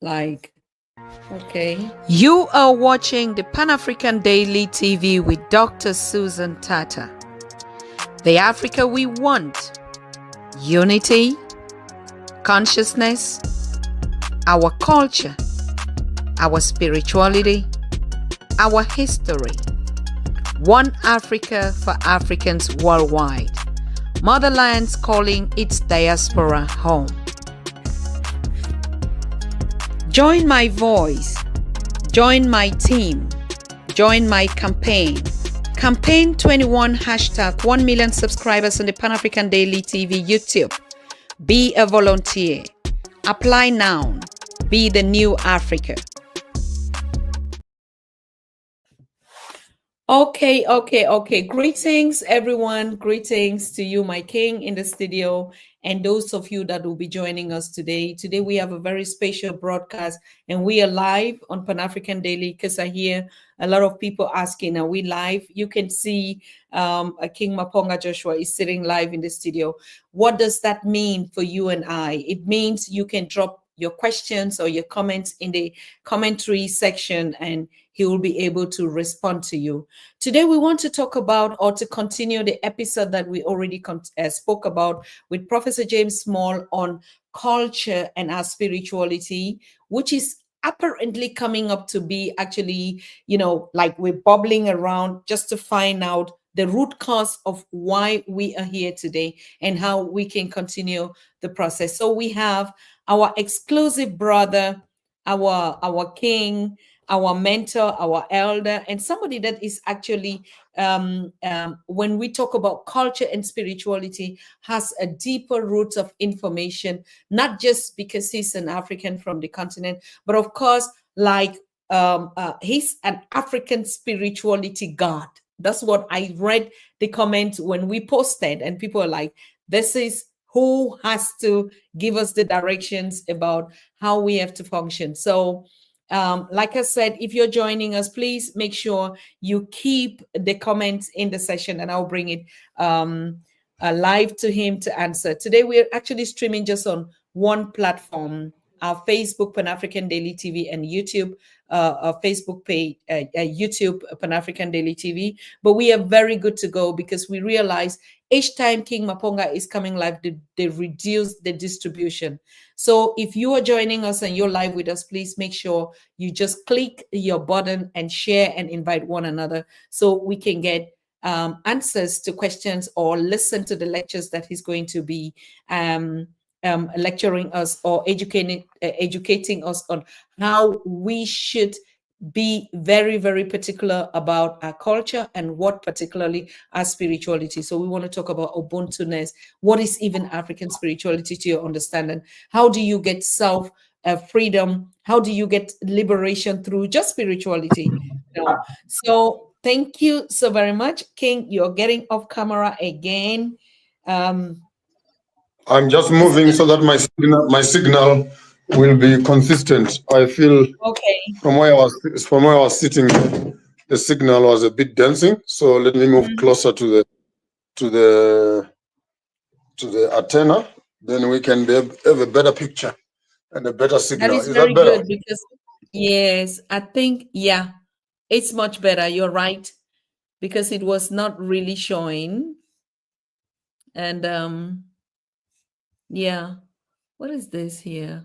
Like, okay. You are watching the Pan-African Daily TV with Dr. Susan Tata. The Africa we want. Unity, consciousness, our culture, our spirituality, our history. One Africa for Africans worldwide. Motherland's calling its diaspora home. Join my voice. Join my team. Join my campaign. Campaign 21 hashtag 1 million subscribers on the Pan-African Daily TV YouTube. Be a volunteer. Apply now. Be the new Africa. Okay. Greetings, everyone. Greetings to you, my king, in the studio, and those of you that will be joining us today. Today, we have a very special broadcast, and we are live on Pan-African Daily because I hear a lot of people asking, are we live? You can see King Maponga Joshua is sitting live in the studio. What does that mean for you and I? It means you can drop your questions or your comments in the commentary section, and he will be able to respond to you. Today, we want to talk about, or to continue the episode that we already spoke about with Professor James Small on culture and our spirituality, which is apparently coming up to be actually, like we're bubbling around just to find out the root cause of why we are here today and how we can continue the process. So we have our exclusive brother, our king, our mentor, our elder, and somebody that is actually, when we talk about culture and spirituality, has a deeper root of information, not just because he's an African from the continent, but of course, like he's an African spirituality god. That's what I read the comment when we posted, and people are like, this is who has to give us the directions about how we have to function. So like I said, if you're joining us, please make sure you keep the comments in the session, and I'll bring it live to him to answer. Today, we're actually streaming just on one platform, our Facebook Pan-African Daily TV and YouTube, our Facebook page, YouTube Pan-African Daily TV. But we are very good to go because we realize each time King Maponga is coming live, they reduce the distribution. So if you are joining us and you're live with us, please make sure you just click your button and share and invite one another so we can get answers to questions or listen to the lectures that he's going to be lecturing us or educating us on how we should be very, very particular about our culture and what particularly our spirituality. So we want to talk about Ubuntu-ness. What is even African spirituality to your understanding? How do you get self freedom? How do you get liberation through just spirituality? So thank you so very much, King. You're getting off camera again. I'm just moving so that my signal will be consistent. I feel okay. From where I was sitting, the signal was a bit dancing. So let me move closer to the antenna. Then we can have a better picture and a better signal. That is very that better? good because yes, I think it's much better. You're right, because it was not really showing. And yeah, what is this here?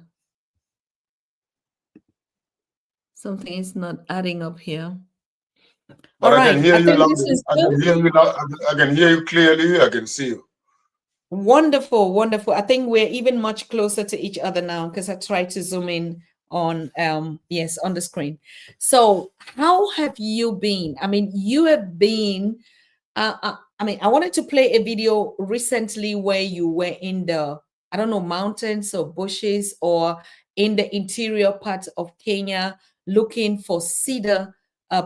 Something is not adding up here. But I can hear you loudly. I can hear you clearly. I can see you. Wonderful. I think we're even much closer to each other now because I tried to zoom in on on the screen. So how have you been? I mean, you have been I wanted to play a video recently where you were in the, I don't know, mountains or bushes or in the interior part of Kenya looking for cedar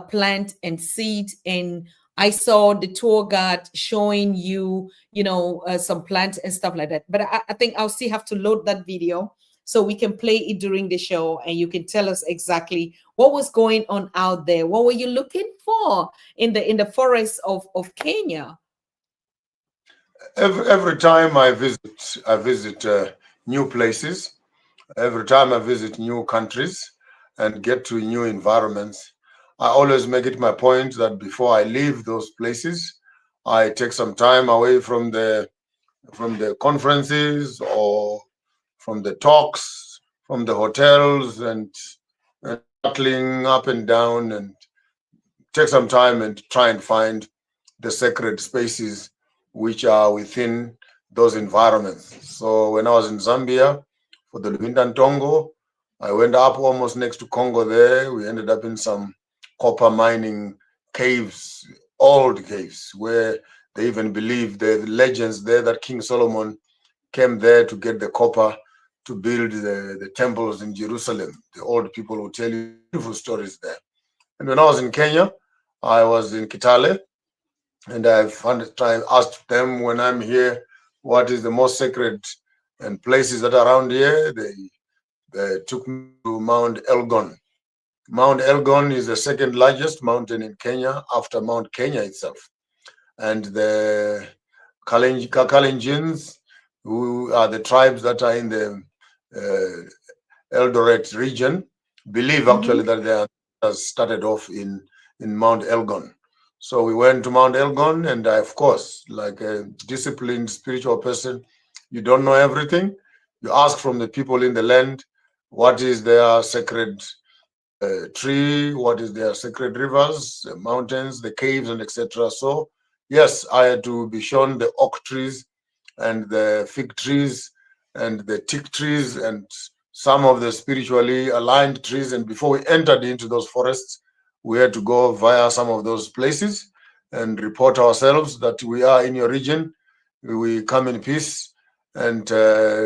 plant and seed, and I saw the tour guide showing you, some plants and stuff like that. But I think I'll still have to load that video so we can play it during the show and you can tell us exactly what was going on out there. What were you looking for in the forests of Kenya? Every time I visit new places, Every time I visit new countries and get to new environments, I always make it my point that before I leave those places, I take some time away from the conferences or from the talks, from the hotels, and shuttling up and down, and take some time and try and find the sacred spaces which are within those environments. So when I was in Zambia for the Luinda Tongo, I went up almost next to Congo there. We ended up in some copper mining caves, old caves, where they even believe the legends there that King Solomon came there to get the copper to build the temples in Jerusalem. The old people will tell you beautiful stories there. And when I was in Kenya, I was in Kitale, and asked them when I'm here, what is the most sacred and places that are around here? They took me to Mount Elgon. Mount Elgon is the second largest mountain in Kenya after Mount Kenya itself. And the Kalenjins, who are the tribes that are in the Eldoret region, believe actually that they are started off in Mount Elgon. So we went to Mount Elgon, and I, of course, like a disciplined spiritual person, you don't know everything. You ask from the people in the land, what is their sacred tree, what is their sacred rivers, the mountains, the caves, and etc. So yes, I had to be shown the oak trees and the fig trees and the teak trees and some of the spiritually aligned trees. And before we entered into those forests, we had to go via some of those places and report ourselves that we are in your region, we come in peace. And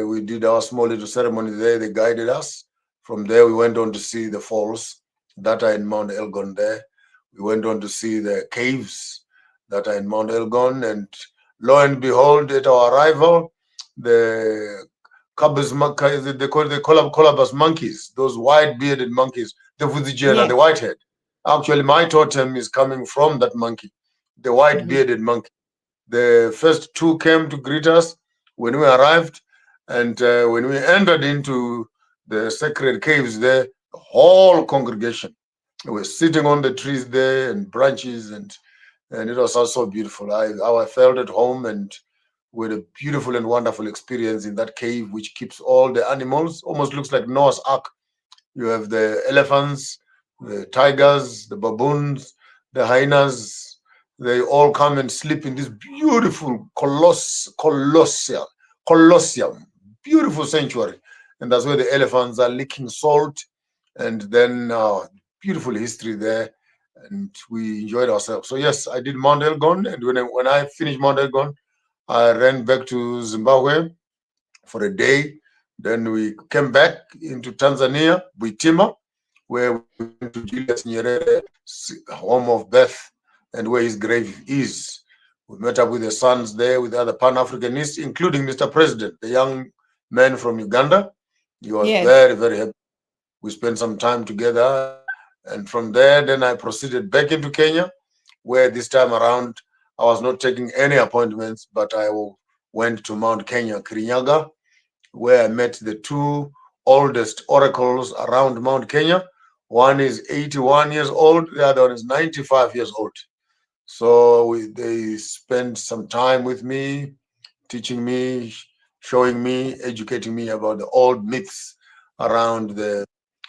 we did our small little ceremony there. They guided us. From there, we went on to see the falls that are in Mount Elgon there. We went on to see the caves that are in Mount Elgon. And lo and behold, at our arrival, the they call the Colobus monkeys, those white-bearded monkeys, the Vuzigen and the whitehead. Actually, my totem is coming from that monkey, the white-bearded monkey. The first two came to greet us when we arrived, and when we entered into the sacred caves there, the whole congregation were sitting on the trees there and branches, and it was also beautiful. I felt at home, and with a beautiful and wonderful experience in that cave, which keeps all the animals. Almost looks like Noah's Ark. You have the elephants, the tigers, the baboons, the hyenas. They all come and sleep in this beautiful colosseum, beautiful sanctuary. And that's where the elephants are licking salt. And then beautiful history there. And we enjoyed ourselves. So yes, I did Mount Elgon. And when I finished Mount Elgon, I ran back to Zimbabwe for a day. Then we came back into Tanzania, Buitima, where we went to Julius Nyerere's home of birth and where his grave is. We met up with the sons there, with other Pan-Africanists, including Mr. President, the young man from Uganda. He was very, very happy. We spent some time together. And from there, then I proceeded back into Kenya, where this time around, I was not taking any appointments, but I went to Mount Kenya, Kirinyaga, where I met the two oldest oracles around Mount Kenya. One is 81 years old, the other one is 95 years old. So they spent some time with me, teaching me, showing me, educating me about the old myths around the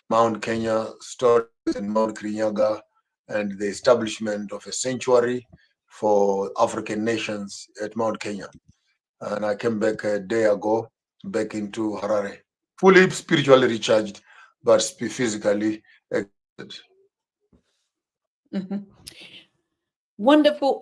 Mount Kenya stories and Mount Kirinyaga, and the establishment of a sanctuary for African nations at Mount Kenya. And I came back a day ago, back into Harare, fully spiritually recharged, but physically exhausted. Wonderful.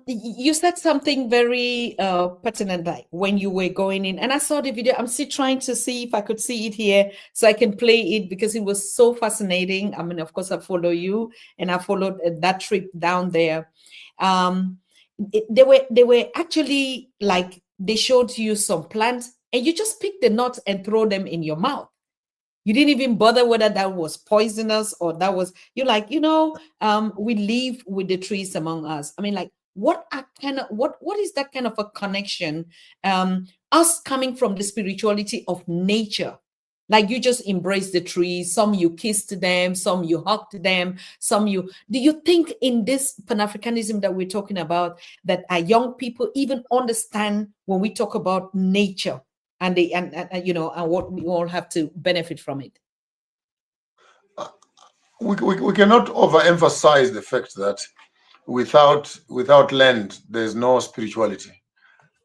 You said something very pertinent, like when you were going in, and I saw the video. I'm still trying to see if I could see it here so I can play it because it was so fascinating. I mean, of course, I follow you, and I followed that trip down there. They were actually like they showed you some plants, and you just pick the nuts and throw them in your mouth. You didn't even bother whether that was poisonous or that was, you're like, we live with the trees among us. I mean, like, what is that kind of a connection? Us coming from the spirituality of nature Like you just embrace the trees, some you kissed them, some you hugged them, some you. Do you think in this Pan-Africanism that we're talking about, that our young people even understand when we talk about nature and they and you know, and what we all have to benefit from it? We cannot overemphasize the fact that without land, there's no spirituality.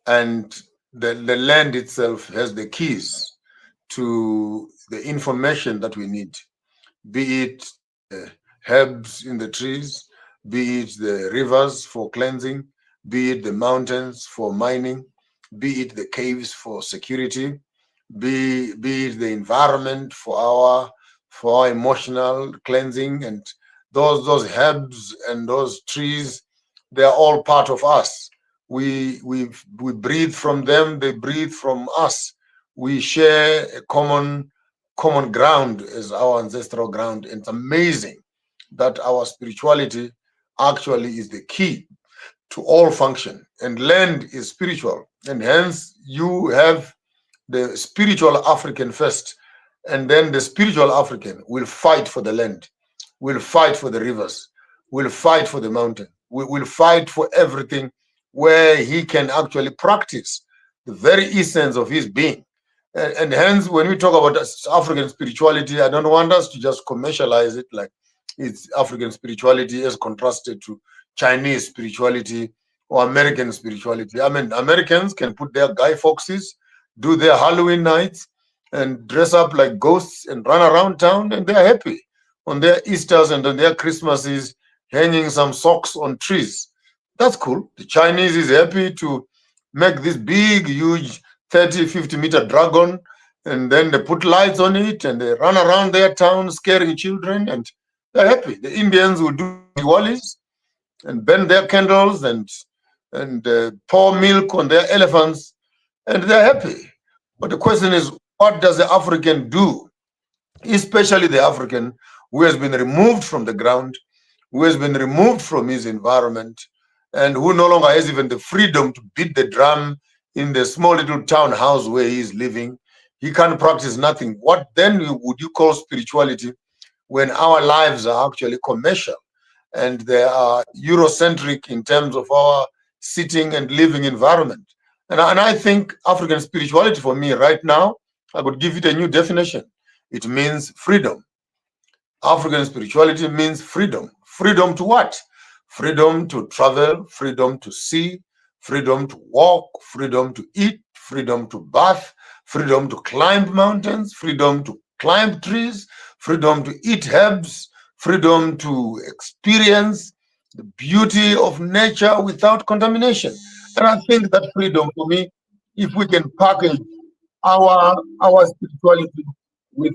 And the land itself has the keys to the information that we need, be it herbs in the trees, be it the rivers for cleansing, be it the mountains for mining, be it the caves for security, be it the environment for our emotional cleansing. And those herbs and those trees, they are all part of us. We breathe from them, they breathe from us. We share a common ground as our ancestral ground. And it's amazing that our spirituality actually is the key to all function. And land is spiritual, and hence you have the spiritual African first, and then the spiritual African will fight for the land, will fight for the rivers, will fight for the mountain, will fight for everything where he can actually practice the very essence of his being. And hence, when we talk about African spirituality, I don't want us to just commercialize it like it's African spirituality as contrasted to Chinese spirituality or American spirituality. I mean, Americans can put their Guy Fawkes, do their Halloween nights, and dress up like ghosts and run around town, and they're happy. On their Easters and on their Christmases, hanging some socks on trees. That's cool. The Chinese is happy to make this big, huge 30, 50-meter dragon, and then they put lights on it, and they run around their town scaring children, and they're happy. The Indians will do Diwalis and burn their candles and pour milk on their elephants, and they're happy. But the question is, what does the African do, especially the African who has been removed from the ground, who has been removed from his environment, and who no longer has even the freedom to beat the drum in the small little townhouse where he is living? He can't practice nothing. What then would you call spirituality when our lives are actually commercial and they are Eurocentric in terms of our sitting and living environment? And I think African spirituality for me right now, I could give it a new definition. It means freedom. African spirituality means freedom. Freedom to what? Freedom to travel, freedom to see, freedom to walk, freedom to eat, freedom to bath, freedom to climb mountains, freedom to climb trees, freedom to eat herbs, freedom to experience the beauty of nature without contamination. And I think that freedom for me, if we can package our spirituality with.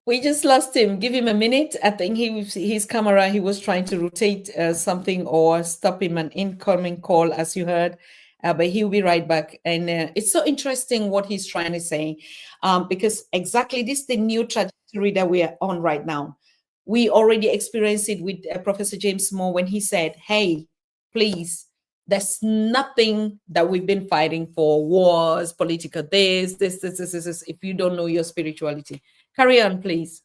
We just lost him. Give him a minute. I think his camera, he was trying to rotate something or stop him an incoming call, as you heard. But he'll be right back. And it's so interesting what he's trying to say, because exactly this is the new trajectory that we are on right now. We already experienced it with Professor James Moore when he said, hey, please, there's nothing that we've been fighting for, wars, political this, if you don't know your spirituality. Carry on, please.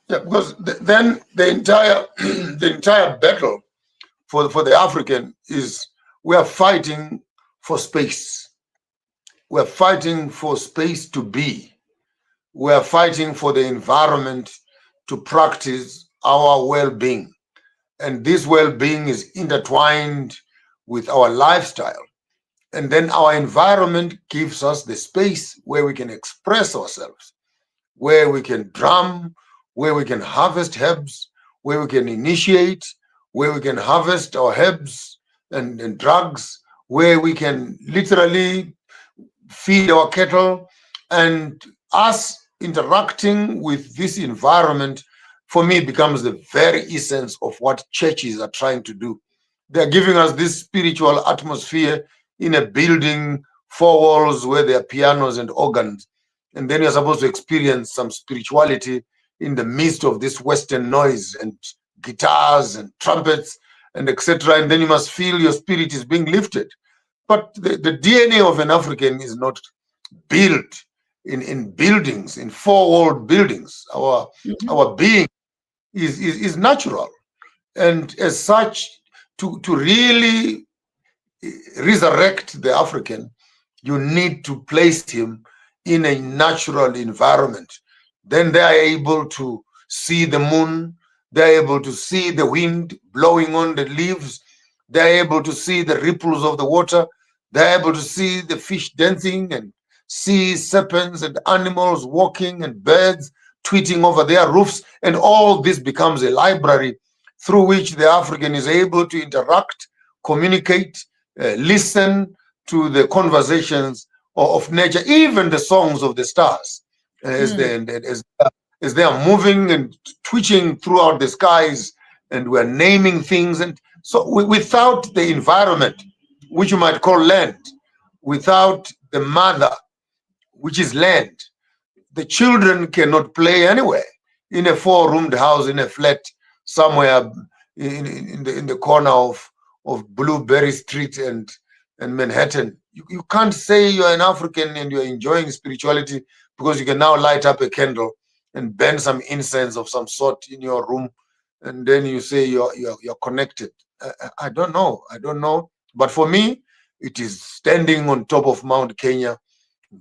Yeah, because then the entire battle for the African is we are fighting for space. We are fighting for space to be. We are fighting for the environment to practice our well-being. And this well-being is intertwined with our lifestyle. And then our environment gives us the space where we can express ourselves, where we can drum, where we can harvest herbs, where we can initiate, where we can harvest our herbs and drugs, where we can literally feed our cattle. And us interacting with this environment, for me, becomes the very essence of what churches are trying to do. They're giving us this spiritual atmosphere in a building, four walls where there are pianos and organs. And then you're supposed to experience some spirituality in the midst of this Western noise and guitars and trumpets. and etc. And then you must feel your spirit is being lifted. But the DNA of an African is not built in buildings, in four-walled buildings. Our being is natural. And as such, to really resurrect the African, you need to place him in a natural environment. Then they are able to see the moon, they're able to see the wind blowing on the leaves, they're able to see the ripples of the water, they're able to see the fish dancing and see serpents and animals walking and birds tweeting over their roofs. And all this becomes a library through which the African is able to interact, communicate, listen to the conversations of nature, even the songs of the stars, as they are moving and twitching throughout the skies, and we're naming things. And so without the environment, which you might call land, without the mother, which is land, the children cannot play anywhere. In a four-roomed house, in a flat somewhere in the corner of Blueberry Street and Manhattan, you can't say you're an African and you're enjoying spirituality because you can now light up a candle and burn some incense of some sort in your room, and then you say you're connected. I don't know. But for me, it is standing on top of Mount Kenya,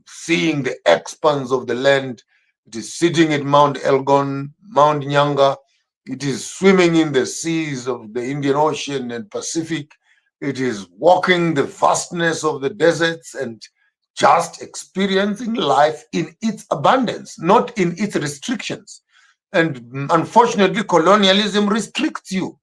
seeing the expanse of the land. It is sitting at Mount Elgon, Mount Nyanga. It is swimming in the seas of the Indian Ocean and Pacific. It is walking the vastness of the deserts and just experiencing life in its abundance, not in its restrictions. And unfortunately, colonialism restricts you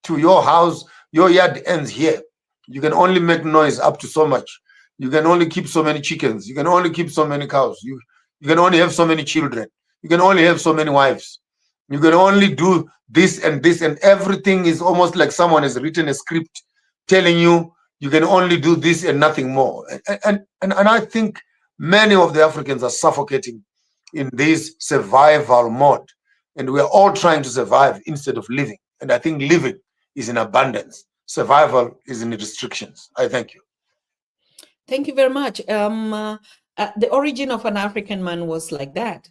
to your house. Your yard ends here. You can only make noise up to so much. You can only keep so many chickens. You can only keep so many cows. You can only have so many children. You can only have so many wives. You can only do this, and everything is almost like someone has written a script telling you you can only do this and nothing more. And I think many of the Africans are suffocating in this survival mode. And we are all trying to survive instead of living. And I think living is in abundance. Survival is in restrictions. I thank you. Thank you very much. The origin of an African man was like that.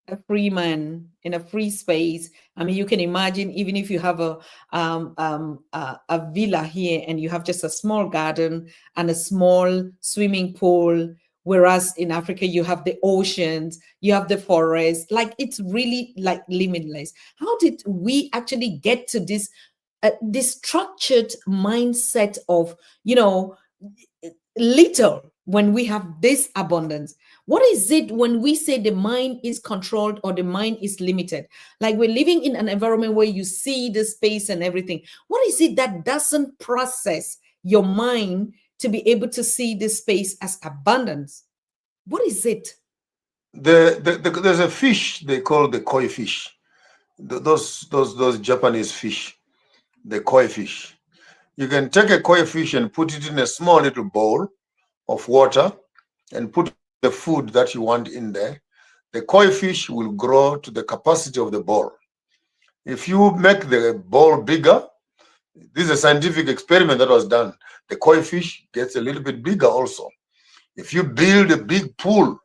A free man in a free space. I mean, you can imagine, even if you have a villa here and you have just a small garden and a small swimming pool, whereas in Africa you have the oceans, you have the forest. Like, it's really like limitless. How did we actually get to this structured mindset of, little when we have this abundance? What is it when we say the mind is controlled or the mind is limited? Like, we're living in an environment where you see the space and everything. What is it that doesn't process your mind to be able to see this space as abundance? What is it? There's a fish they call the koi fish. Those Japanese fish, the koi fish. You can take a koi fish and put it in a small little bowl of water and put the food that you want in there. The koi fish will grow to the capacity of the bowl. If you make the bowl bigger, this is a scientific experiment that was done. The koi fish gets a little bit bigger also. If you build a big pool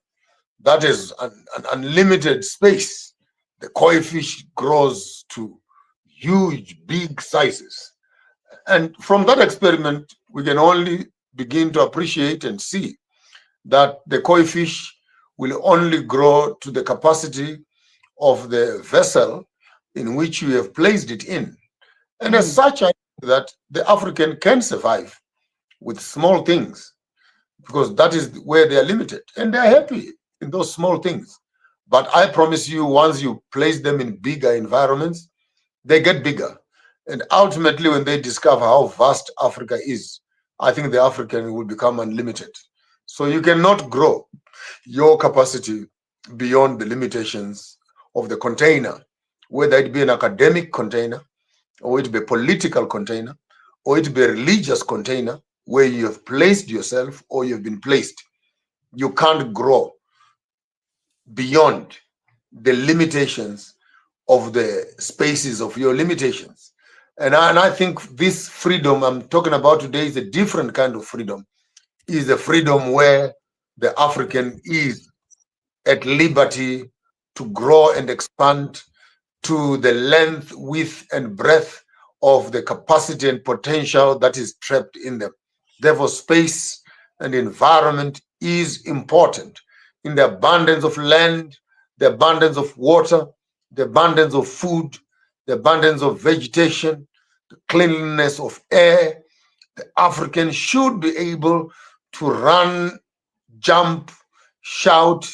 that is an unlimited space, the koi fish grows to huge, big sizes. And from that experiment, we can only begin to appreciate and see that the koi fish will only grow to the capacity of the vessel in which you have placed it in. And as such, I think that the African can survive with small things, because that is where they are limited. And they are happy in those small things. But I promise you, once you place them in bigger environments, they get bigger. And ultimately, when they discover how vast Africa is, I think the African will become unlimited. So you cannot grow your capacity beyond the limitations of the container, whether it be an academic container, or it be a political container, or it be a religious container where you have placed yourself or you've been placed. You can't grow beyond the limitations of the spaces of your limitations. And I think this freedom I'm talking about today is a different kind of freedom. Is a freedom where the African is at liberty to grow and expand to the length, width, and breadth of the capacity and potential that is trapped in them. Therefore, space and environment is important in the abundance of land, the abundance of water, the abundance of food, the abundance of vegetation, the cleanliness of air. The African should be able to run, jump, shout,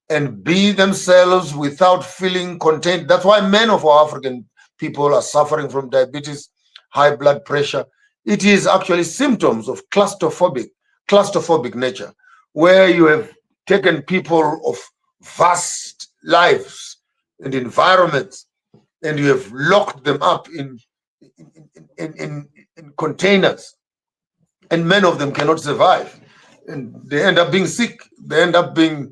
and be themselves without feeling contained. That's why many of our African people are suffering from diabetes, high blood pressure. It is actually symptoms of claustrophobic nature, where you have taken people of vast lives and environments and you have locked them up in containers, and many of them cannot survive. And they end up being sick, they end up being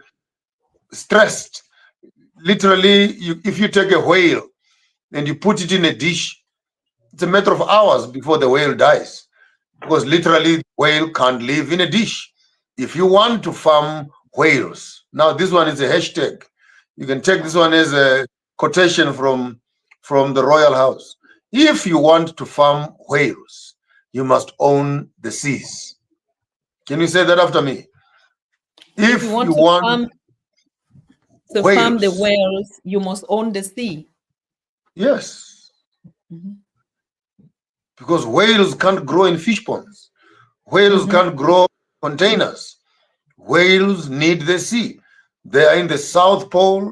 stressed. Literally, if you take a whale and you put it in a dish, it's a matter of hours before the whale dies, because literally the whale can't live in a dish. If you want to farm whales, now this one is a hashtag. You can take this one as a quotation from the royal house. If you want to farm whales, you must own the seas. Can you say that after me? If you want to farm the whales, you must own the sea. Yes. Because whales can't grow in fish ponds. Whales can't grow in containers. Whales need the sea. They are in the South Pole,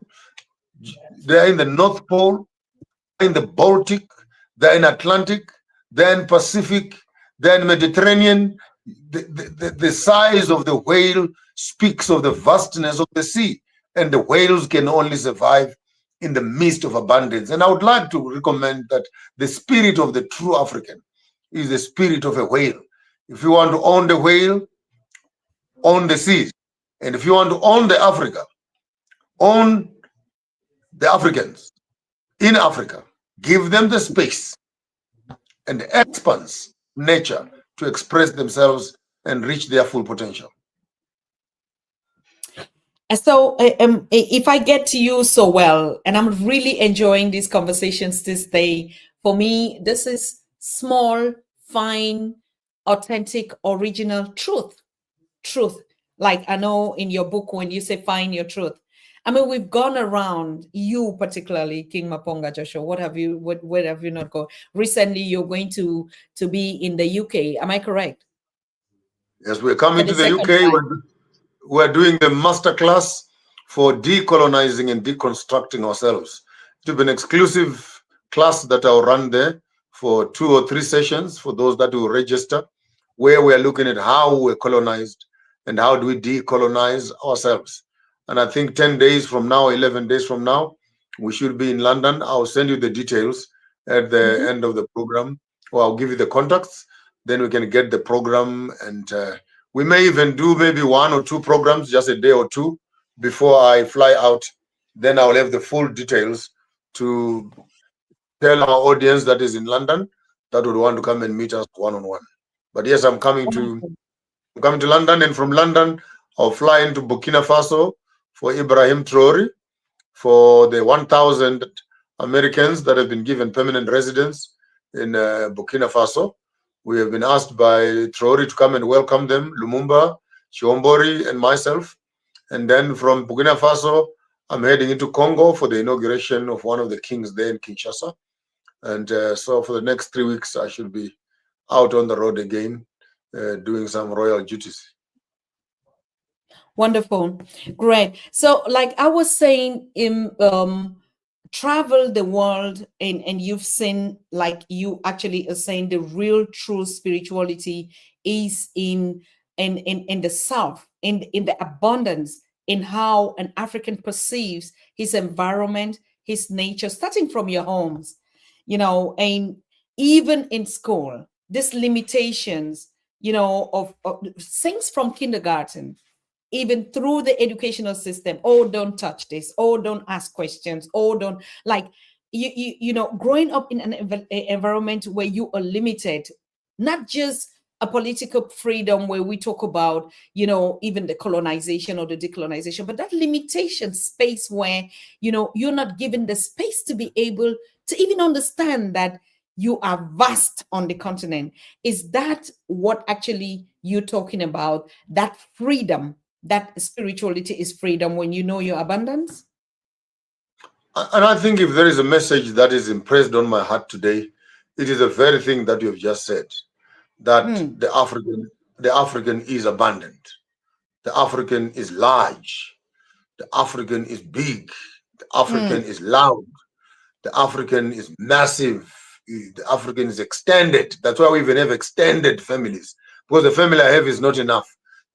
they are in the North Pole, in the Baltic, they're in Atlantic, they're in Pacific, they're in Mediterranean. The size of the whale speaks of the vastness of the sea, and the whales can only survive in the midst of abundance. And I would like to recommend that the spirit of the true African is the spirit of a whale. If you want to own the whale, own the seas. And if you want to own the Africa, own the Africans in Africa. Give them the space and the expanse nature to express themselves and reach their full potential. So if I get to you so well, and I'm really enjoying these conversations this day, for me, this is small, fine, authentic, original truth. Like I know in your book, when you say find your truth, I mean, we've gone around, you particularly, King Maponga Joshua, where have you not gone? Recently, you're going to be in the UK. Am I correct? Yes, we're coming to the UK. We're doing the masterclass for decolonizing and deconstructing ourselves. It will be an exclusive class that I'll run there for 2 or 3 sessions for those that will register, where we're looking at how we're colonized and how do we decolonize ourselves. And I think 10 days from now, 11 days from now, we should be in London. I'll send you the details at the end of the program, or I'll give you the contacts. Then we can get the program, and we may even do maybe 1 or 2 programs, just a day or 2 before I fly out. Then I'll have the full details to tell our audience that is in London that would want to come and meet us one-on-one. But yes, I'm coming to London, and from London I'll fly into Burkina Faso for Ibrahim Traore, for the 1,000 Americans that have been given permanent residence in Burkina Faso. We have been asked by Traore to come and welcome them, Lumumba, Chiombori, and myself. And then from Burkina Faso, I'm heading into Congo for the inauguration of one of the kings there in Kinshasa. And so for the next 3 weeks, I should be out on the road again, doing some royal duties. Wonderful. Great. So like I was saying, travel the world, and you've seen, like you actually are saying, the real true spirituality is in the South, in the abundance, in how an African perceives his environment, his nature, starting from your homes, and even in school, these limitations, of things from kindergarten, even through the educational system. Oh, don't touch this. Oh, don't ask questions. Oh, don't, like, you know, growing up in an environment where you are limited, not just a political freedom where we talk about, you know, even the colonization or the decolonization, but that limitation space where, you know, you're not given the space to be able to even understand that you are vast on the continent. Is that what actually you're talking about? That freedom, that spirituality is freedom when you know your abundance? And I think if there is a message that is impressed on my heart today, it is the very thing that you have just said, that the African is abundant. The African is large. The African is big. The African is loud. The African is massive. The African is extended. That's why we even have extended families, because the family I have is not enough.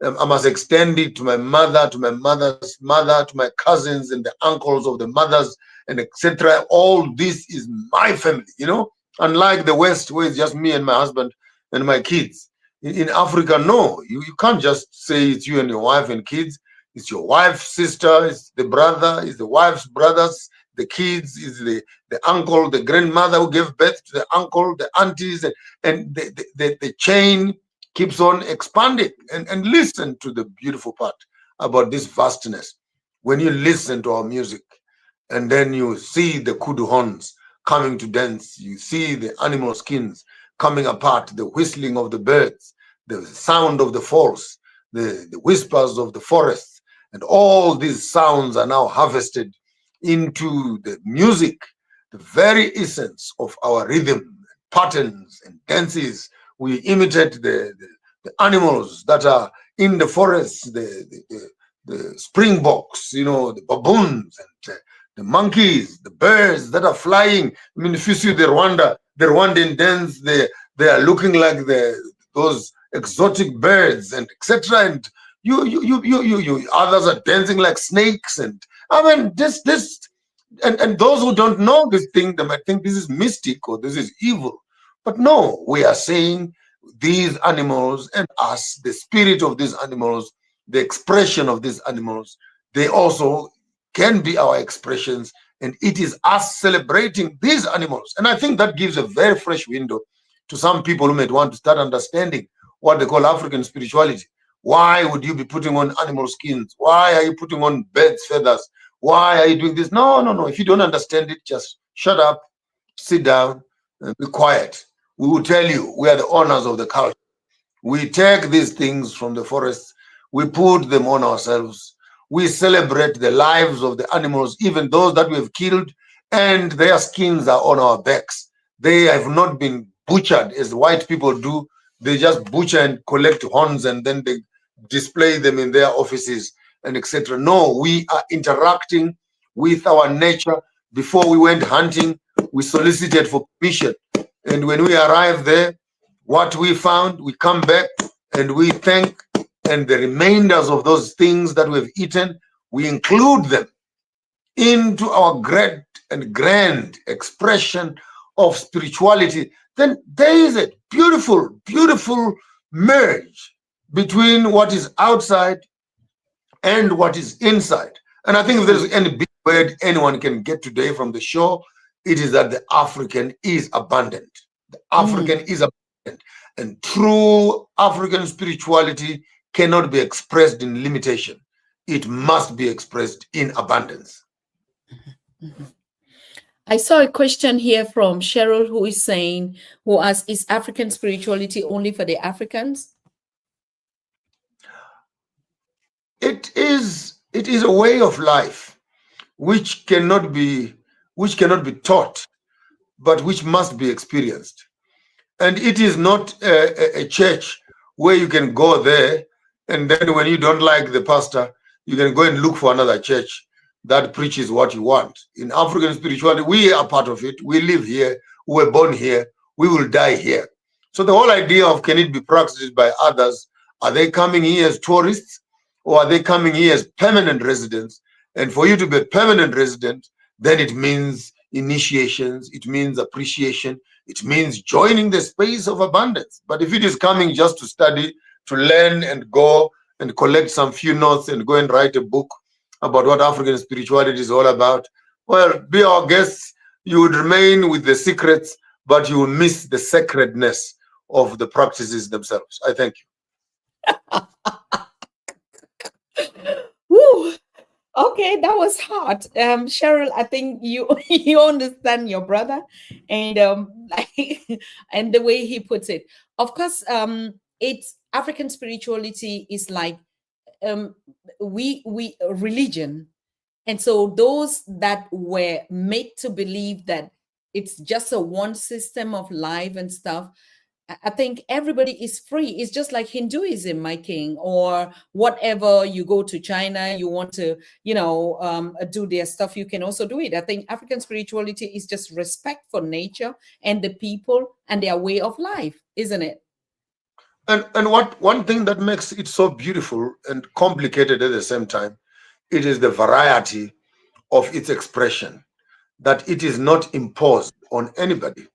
I must extend it to my mother, to my mother's mother, to my cousins and the uncles of the mothers, and etc. All this is my family, you know. Unlike the West, where it's just me and my husband and my kids. In Africa, no, you can't just say it's you and your wife and kids. It's your wife's sister, it's the brother, it's the wife's brothers, the kids, is the uncle, the grandmother who gave birth to the uncle, the aunties, and the chain keeps on expanding. And listen to the beautiful part about this vastness. When you listen to our music, and then you see the kudu horns coming to dance, you see the animal skins coming apart, the whistling of the birds, the sound of the falls, the whispers of the forest, and all these sounds are now harvested into the music, the very essence of our rhythm, patterns, and dances. We imitate the animals that are in the forest, the springboks, you know, the baboons, and the monkeys, the birds that are flying. I mean, if you see the Rwandan dance, they are looking like those exotic birds, and etc. And you others are dancing like snakes, and I mean this and those who don't know this thing, they might think this is mystic or this is evil. But no, we are saying these animals and us, the spirit of these animals, the expression of these animals, they also can be our expressions, and it is us celebrating these animals. And I think that gives a very fresh window to some people who might want to start understanding what they call African spirituality. Why would you be putting on animal skins? Why are you putting on birds' feathers? Why are you doing this? No. If you don't understand it, just shut up, sit down, and be quiet. We will tell you we are the owners of the culture. We take these things from the forest, we put them on ourselves. We celebrate the lives of the animals, even those that we have killed, and their skins are on our backs. They have not been butchered as white people do. They just butcher and collect horns, and then they display them in their offices and etc. No, we are interacting with our nature. Before we went hunting, we solicited for permission. And when we arrive there, what we found, we come back and we thank, and the remainders of those things that we've eaten, we include them into our great and grand expression of spirituality. Then there is a beautiful, beautiful merge between what is outside and what is inside. And I think if there's any big word anyone can get today from the show, it is that the African is abundant. The African is abundant. And true African spirituality cannot be expressed in limitation. It must be expressed in abundance. I saw a question here from Cheryl who asks, is African spirituality only for the Africans? It is a way of life which cannot be taught, but which must be experienced. And it is not a church where you can go there, and then when you don't like the pastor, you can go and look for another church that preaches what you want. In African spirituality, we are part of it. We live here. We were born here. We will die here. So the whole idea of can it be practiced by others? Are they coming here as tourists, or are they coming here as permanent residents? And for you to be a permanent resident, then it means initiations, it means appreciation, it means joining the space of abundance. But if it is coming just to study, to learn and go and collect some few notes and go and write a book about what African spirituality is all about, well, be our guests. You would remain with the secrets, but you will miss the sacredness of the practices themselves. I thank you. Woo. Okay, that was hard. Cheryl, I think you you understand your brother and like and the way he puts it. Of course, it's African spirituality is like we religion. And so those that were made to believe that it's just a one system of life and stuff, I think everybody is free. It's just like Hinduism, my king, or whatever. You go to China, you want to, do their stuff, you can also do it. I think African spirituality is just respect for nature and the people and their way of life, isn't it? And what one thing that makes it so beautiful and complicated at the same time, it is the variety of its expression, that it is not imposed on anybody.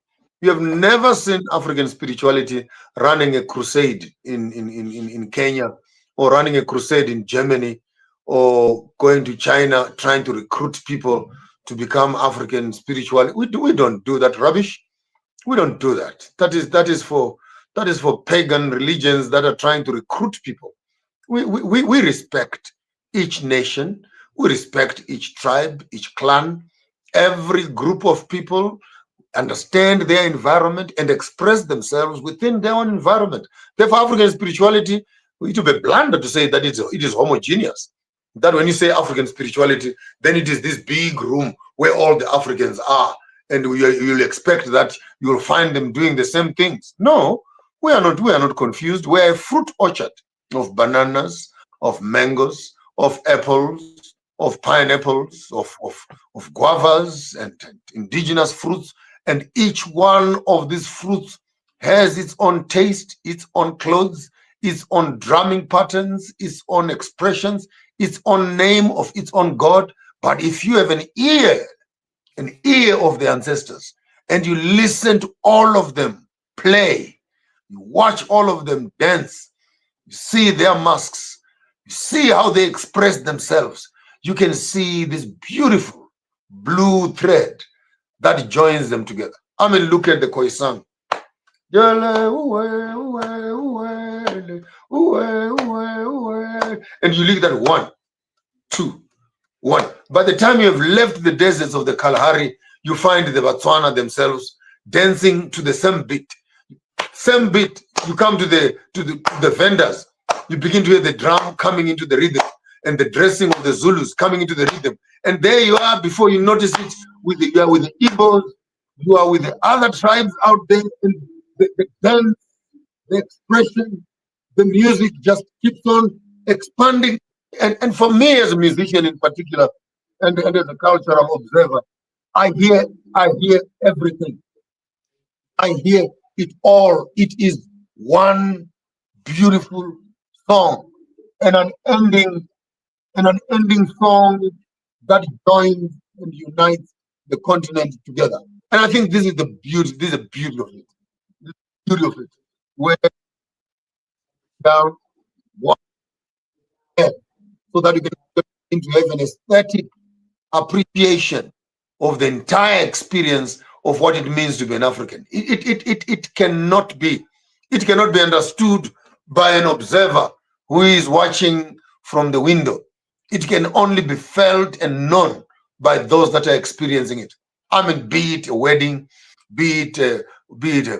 You have never seen African spirituality running a crusade in Kenya, or running a crusade in Germany, or going to China trying to recruit people to become African spiritual. We don't do that rubbish. We don't do that. That is for pagan religions that are trying to recruit people. We respect each nation. We respect each tribe, each clan, every group of people understand their environment and express themselves within their own environment. Therefore, African spirituality, it would be blunder to say that it is homogeneous. That when you say African spirituality, then it is this big room where all the Africans are, and you'll expect that you'll find them doing the same things. No, we are not confused. We're a fruit orchard of bananas, of mangoes, of apples, of pineapples, of guavas, and indigenous fruits. And each one of these fruits has its own taste, its own clothes, its own drumming patterns, its own expressions, its own name of its own God. But if you have an ear of the ancestors, and you listen to all of them play, you watch all of them dance, you see their masks, you see how they express themselves, you can see this beautiful blue thread that joins them together. I mean, look at the Khoisan. And you look at 1, 2, 1. By the time you have left the deserts of the Kalahari, you find the Botswana themselves dancing to the same beat. Same beat. You come to the vendors, you begin to hear the drum coming into the rhythm, and the dressing of the Zulus coming into the rhythm. And there you are, before you notice it, you are with the Igbos, you are with the other tribes out there, and the dance, the expression, the music just keeps on expanding. And for me as a musician in particular, and as a cultural observer, I hear everything. I hear it all. It is one beautiful song, and an ending song that joins and unites the continent together. And I think this is the beauty. This is the beauty of it. The beauty of it, where down one head, so that you can begin to have an aesthetic appreciation of the entire experience of what it means to be an African. It cannot be understood by an observer who is watching from the window. It can only be felt and known by those that are experiencing it. I mean, be it a wedding, be it a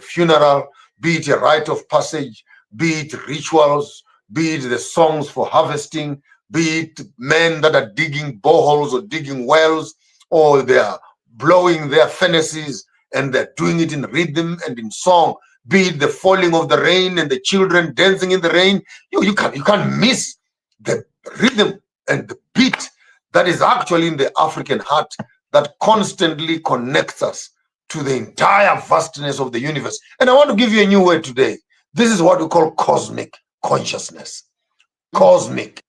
funeral, be it a rite of passage, be it rituals, be it the songs for harvesting, be it men that are digging boreholes or digging wells, or they are blowing their furnaces and they're doing it in rhythm and in song, be it the falling of the rain and the children dancing in the rain. You can't miss the rhythm and the beat that is actually in the African heart, that constantly connects us to the entire vastness of the universe. And I want to give you a new word today. This is what we call cosmic consciousness. Cosmic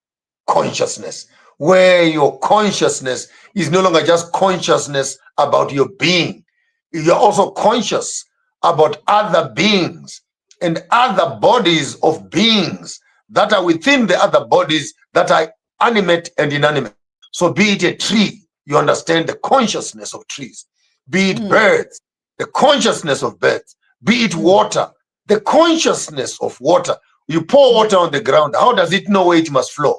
consciousness, where your consciousness is no longer just consciousness about your being. You're also conscious about other beings and other bodies of beings that are within the other bodies that are animate and inanimate. So be it a tree, you understand the consciousness of trees. be it birds, the consciousness of birds, be it water, the consciousness of water. You pour water on the ground, how does it know where it must flow?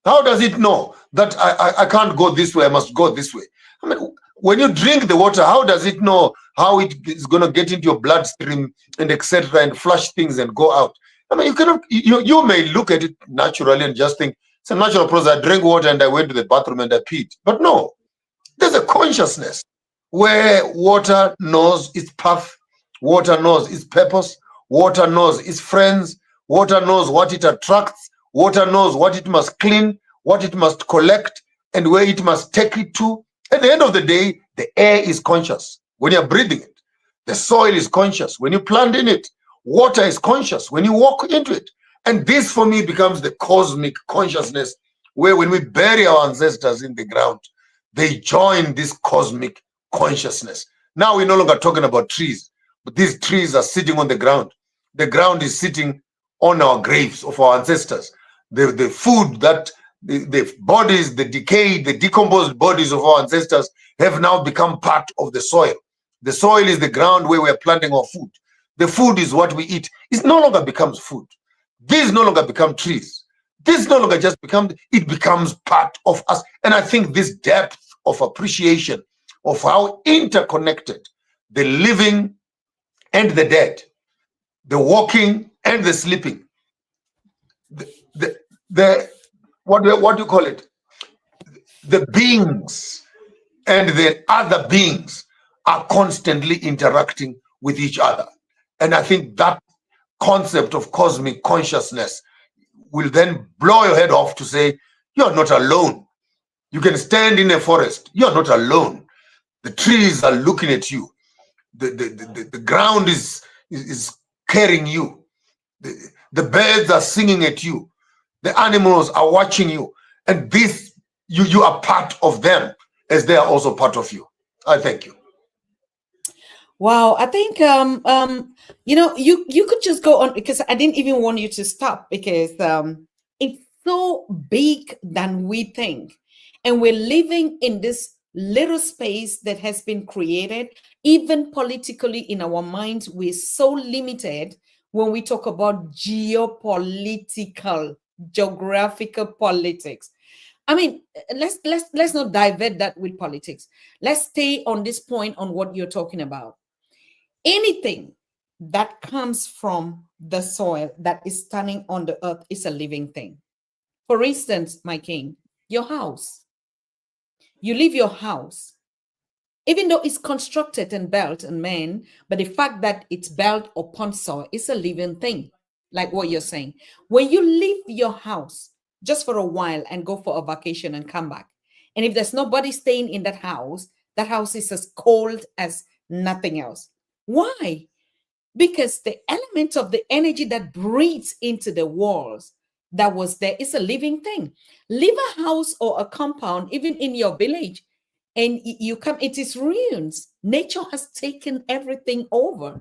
How does it know that I can't go this way, I must go this way? I mean, when you drink the water, how does it know how it is going to get into your bloodstream and etc. and flush things and go out? I mean, you cannot. You may look at it naturally and just think it's a natural process. I drank water and I went to the bathroom and I peed. But no, there's a consciousness where water knows its path, water knows its purpose, water knows its friends, water knows what it attracts, water knows what it must clean, what it must collect, and where it must take it to. At the end of the day, the air is conscious when you're breathing it. The soil is conscious when you plant in it. Water is conscious when you walk into it. And this, for me, becomes the cosmic consciousness, where when we bury our ancestors in the ground, they join this cosmic consciousness. Now we're no longer talking about trees, but these trees are sitting on the ground. The ground is sitting on our graves of our ancestors. The food that the bodies, the decayed, the decomposed bodies of our ancestors have now become part of the soil. The soil is the ground where we're planting our food. The food is what we eat. It no longer becomes food. These no longer become trees. This no longer just becomes, it becomes part of us. And I think this depth of appreciation of how interconnected the living and the dead, the walking and the sleeping, what do you call it? The beings and the other beings are constantly interacting with each other. And I think that concept of cosmic consciousness will then blow your head off to say, you're not alone. You can stand in a forest. You're not alone. The trees are looking at you. The ground is carrying you. The birds are singing at you. The animals are watching you. And this, you are part of them as they are also part of you. I thank you. Wow, I think you could just go on, because I didn't even want you to stop, because it's so big than we think. And we're living in this little space that has been created. Even politically in our minds, we're so limited when we talk about geopolitical, geographical politics. I mean, let's not divert that with politics. Let's stay on this point on what you're talking about. Anything that comes from the soil that is standing on the earth is a living thing. For instance, my king, your house. You leave your house, even though it's constructed and built and made, but the fact that it's built upon soil is a living thing, like what you're saying. When you leave your house just for a while and go for a vacation and come back, and if there's nobody staying in that house is as cold as nothing else. Why? Because the element of the energy that breathes into the walls that was there is a living thing. Leave a house or a compound, even in your village, and you come, it is ruins. Nature has taken everything over.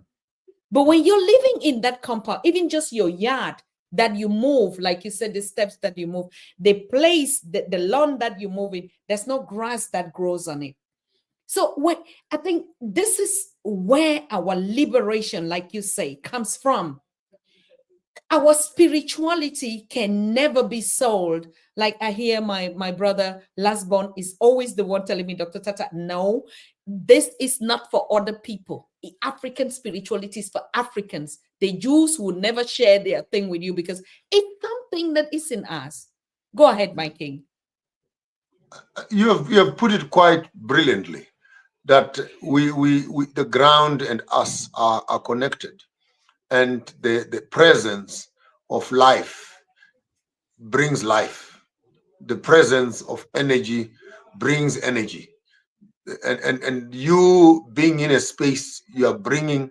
But when you're living in that compound, even just your yard that you move, like you said, the steps that you move, the place, the lawn that you move in, there's no grass that grows on it. So I think this is where our liberation, like you say, comes from. Our spirituality can never be sold. Like I hear my brother Lasbon is always the one telling me, Dr. Tata, no, this is not for other people. The African spirituality is for Africans. The Jews will never share their thing with you because it's something that is in us. Go ahead, my king. You have put it quite brilliantly, that we the ground and us are connected, and the presence of life brings life. The presence of energy brings energy, and you being in a space, you are bringing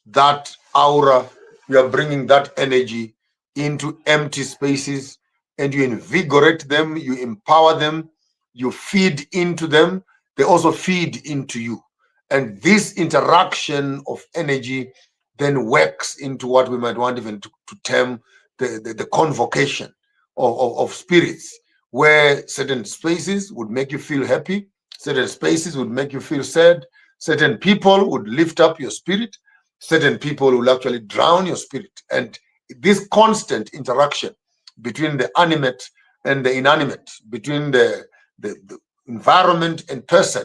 that aura, you are bringing that energy into empty spaces, and you invigorate them, you empower them, you feed into them, they also feed into you. And this interaction of energy then works into what we might want even to term the convocation of spirits, where certain spaces would make you feel happy, certain spaces would make you feel sad, Certain people would lift up your spirit. Certain people will actually drown your spirit. And this constant interaction between the animate and the inanimate, between the environment and person,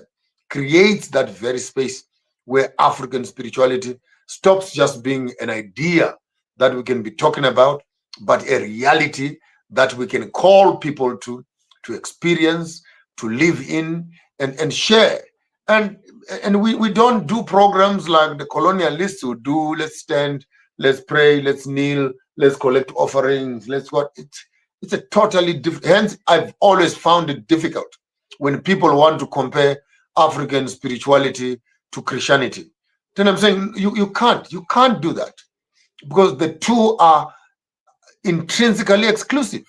creates that very space where African spirituality stops just being an idea that we can be talking about, but a reality that we can call people to experience, to live in, and share. And we don't do programs like the colonialists would do. Let's stand, let's pray, let's kneel, let's collect offerings, let's what. It's a totally different. Hence, I've always found it difficult when people want to compare African spirituality to Christianity. Then I'm saying you can't do that, because the two are intrinsically exclusive.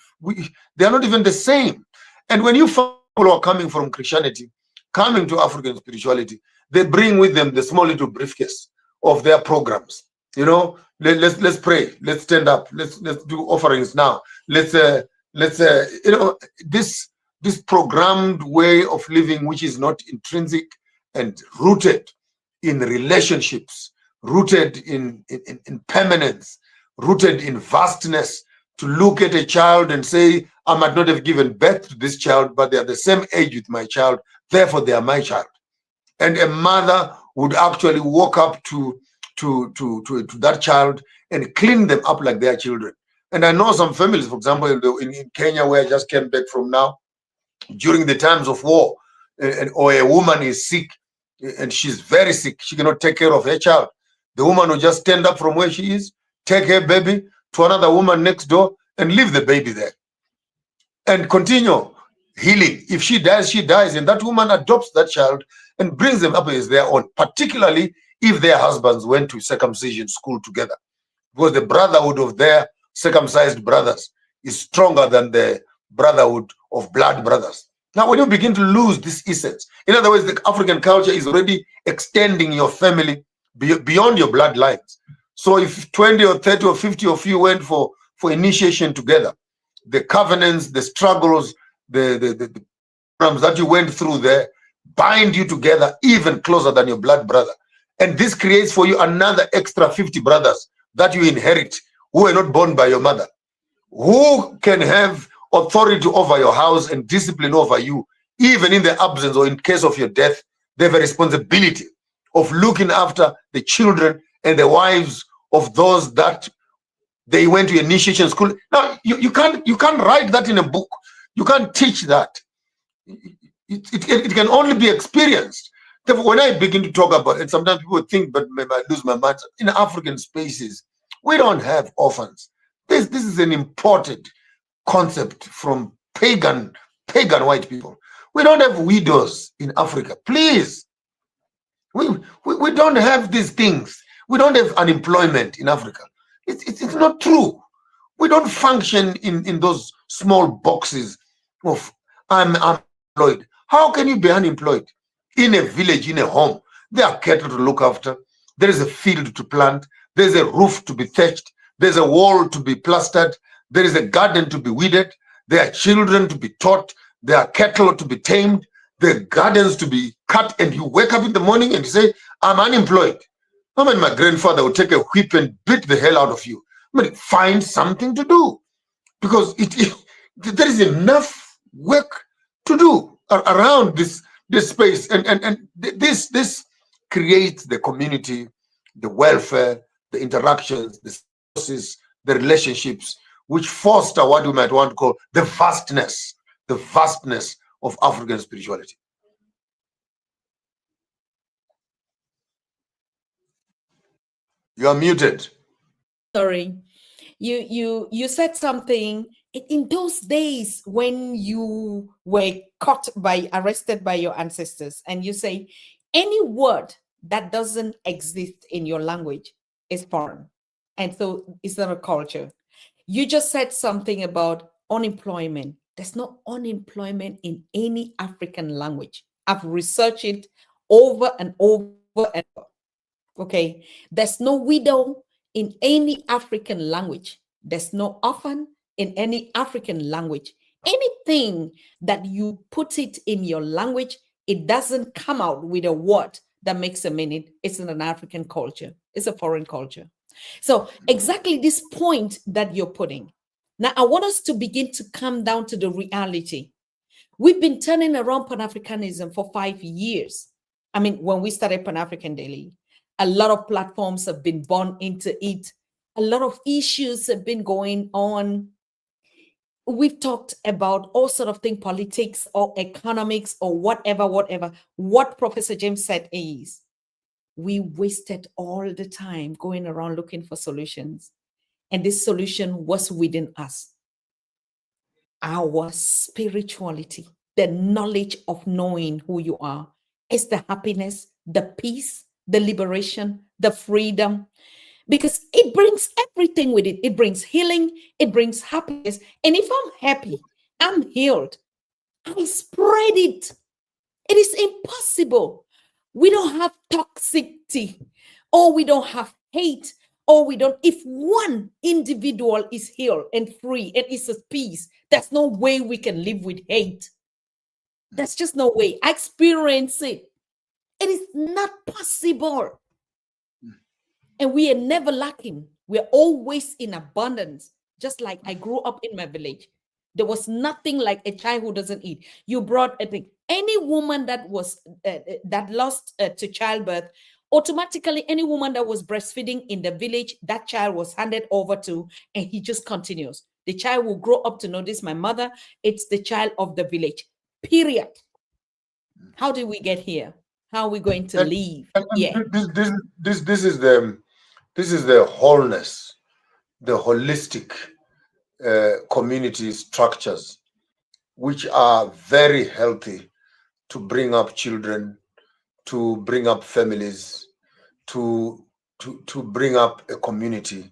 They are not even the same. And when you find people who are coming from Christianity, coming to African spirituality, they bring with them the small little briefcase of their programs. You know, let's pray, let's stand up, let's do offerings now. Let's you know, this programmed way of living, which is not intrinsic and rooted in relationships, rooted in permanence, rooted in vastness. To look at a child and say, I might not have given birth to this child, but they are the same age with my child, therefore they are my child. And a mother would actually walk up to that child and clean them up like their children. And I know some families, for example, in Kenya, where I just came back from now, during the times of war, or a woman is sick and she's very sick, she cannot take care of her child. The woman will just stand up from where she is, take her baby to another woman next door and leave the baby there and continue healing. If she dies, she dies, and that woman adopts that child and brings them up as their own, particularly if their husbands went to circumcision school together, because the brotherhood of their circumcised brothers is stronger than the brotherhood of blood brothers. Now, when you begin to lose this essence, in other words, the African culture is already extending your family beyond your bloodlines. So if 20 or 30 or 50 of you went for initiation together, the covenants, the struggles, the programs that you went through there bind you together even closer than your blood brother. And this creates for you another extra 50 brothers that you inherit who were not born by your mother, who can have authority over your house and discipline over you, even in the absence or in case of your death. They have a responsibility of looking after the children and the wives of those that they went to initiation school. Now, you can't write that in a book. You can't teach that. It can only be experienced. Therefore, when I begin to talk about it, sometimes people think, but I lose my mind. In African spaces, we don't have orphans. This is an imported concept from pagan white people. We don't have widows in Africa. Please. We don't have these things. We don't have unemployment in Africa. It's not true. We don't function in those small boxes of I'm unemployed. How can you be unemployed? In a village, in a home, there are cattle to look after. There is a field to plant. There's a roof to be thatched. There's a wall to be plastered. There is a garden to be weeded. There are children to be taught. There are cattle to be tamed. There are gardens to be cut. And you wake up in the morning and you say, I'm unemployed. I mean, my grandfather would take a whip and beat the hell out of you. I mean, find something to do, because there is enough work to do around this space, and this creates the community, the welfare, the interactions, the sources, the relationships, which foster what we might want to call the vastness of African spirituality. You are muted. Sorry. You said something in those days when you were arrested by your ancestors, and you say any word that doesn't exist in your language is foreign, and so it's not a culture. You just said something about unemployment. There's no unemployment in any African language. I've researched it over and over and over. Okay, there's no widow in any African language. There's no orphan in any African language. Anything that you put it in your language, it doesn't come out with a word that makes a minute, it's in an African culture. It's a foreign culture. So exactly this point that you're putting. Now, I want us to begin to come down to the reality. We've been turning around Pan-Africanism for 5 years. I mean, when we started Pan-African Daily, a lot of platforms have been born into it. A lot of issues have been going on. We've talked about all sort of things, politics or economics or whatever. What Professor James said is, we wasted all the time going around looking for solutions. And this solution was within us. Our spirituality, the knowledge of knowing who you are, is the happiness, the peace, the liberation, the freedom, because it brings everything with it. It brings healing, it brings happiness. And if I'm happy, I'm healed, I spread it. It is impossible. We don't have toxicity, or we don't have hate, or we don't. If one individual is healed and free and is at peace, there's no way we can live with hate. There's just no way. I experience it. It is not possible. And we are never lacking. We're always in abundance. Just like I grew up in my village. There was nothing like a child who doesn't eat. You brought a thing. Any woman that was that lost to childbirth, automatically any woman that was breastfeeding in the village, that child was handed over to, and he just continues. The child will grow up to know this. My mother, it's the child of the village. Period. How did we get here? How are we going to live? Yeah. This is the wholeness, the holistic community structures, which are very healthy to bring up children, to bring up families, to bring up a community,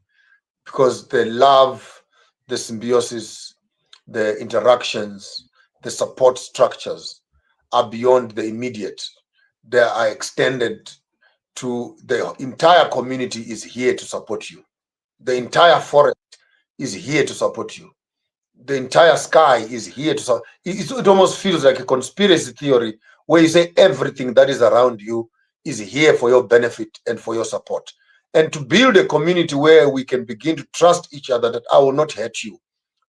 because the love, the symbiosis, the interactions, the support structures are beyond the immediate. They are extended to the entire community. Is here to support you. The entire forest is here to support you. The entire sky is here to support. It almost feels like a conspiracy theory where you say everything that is around you is here for your benefit and for your support. And to build a community where we can begin to trust each other, that I will not hurt you,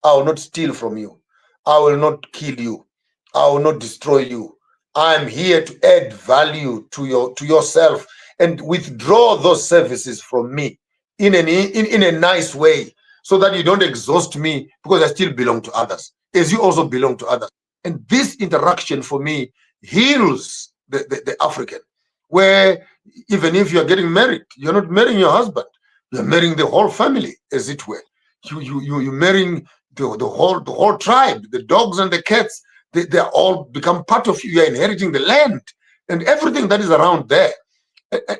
I will not steal from you, I will not kill you, I will not destroy you. I am here to add value to yourself and withdraw those services from me in a nice way, so that you don't exhaust me, because I still belong to others, as you also belong to others. And this interaction for me heals the African, where even if you're getting married, you're not marrying your husband, you're marrying the whole family, as it were. You're marrying the whole tribe, the dogs and the cats. They all become part of you. You're inheriting the land and everything that is around there.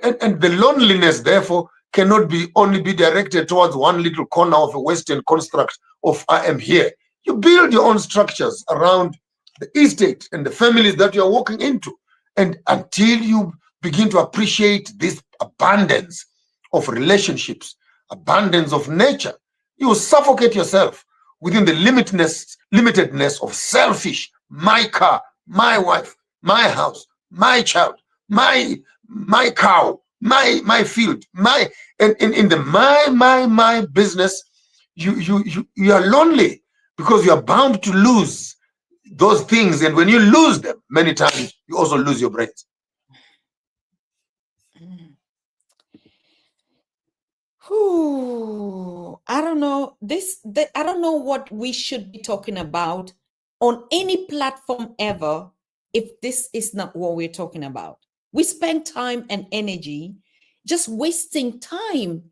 And the loneliness, therefore, cannot only be directed towards one little corner of a Western construct of I am here. You build your own structures around the estate and the families that you're walking into. And until you begin to appreciate this abundance of relationships, abundance of nature, you will suffocate yourself within the limitedness of selfish, my car, my wife, my house, my child, my cow, my field, and in the my business, you are lonely, because you are bound to lose those things. And when you lose them, many times you also lose your brains. I don't know I don't know what we should be talking about on any platform ever if this is not what we're talking about. We spend time and energy just wasting time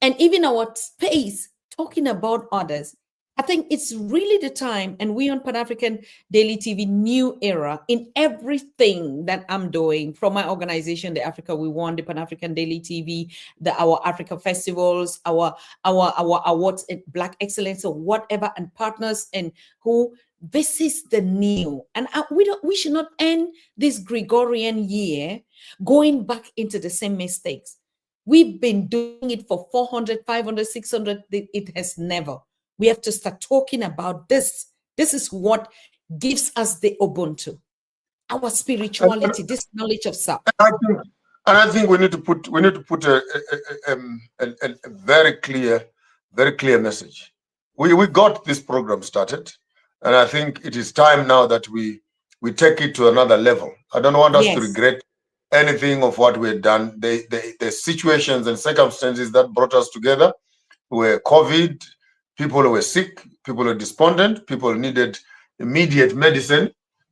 and even our space talking about others. I think it's really the time, and we on Pan-African Daily TV, new era in everything that I'm doing, from my organization, the Africa We Want, the Pan-African Daily TV, our Africa festivals, our awards, Black Excellence, or whatever, and partners, and who. This is the new, and we should not end this Gregorian year going back into the same mistakes. We've been doing it for 400, 500, 600. It has never. We have to start talking about this. This is what gives us the Ubuntu, our spirituality, this knowledge of self. And I think we need to put a very clear message. We got this program started, and I think it is time now that we take it to another level. I don't want us to regret anything of what we had done. The situations and circumstances that brought us together were COVID. People were sick. People were despondent. People needed immediate medicine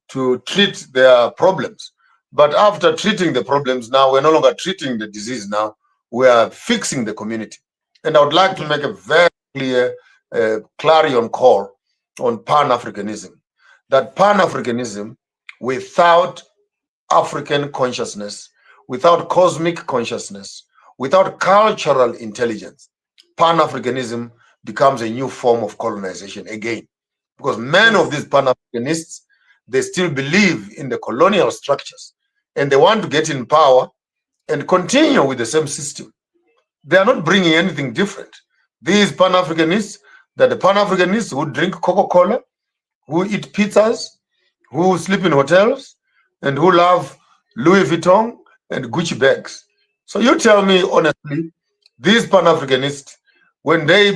to treat their problems. But after treating the problems, now we're no longer treating the disease. Now we are fixing the community. And I would like to make a very clear clarion call on Pan-Africanism. That Pan-Africanism, without African consciousness, without cosmic consciousness, without cultural intelligence, Pan-Africanism becomes a new form of colonization again. Because many of these Pan-Africanists, they still believe in the colonial structures and they want to get in power and continue with the same system. They are not bringing anything different. These Pan-Africanists, they're the Pan-Africanists who drink Coca-Cola, who eat pizzas, who sleep in hotels, and who love Louis Vuitton and Gucci bags. So you tell me honestly, these Pan-Africanists, when they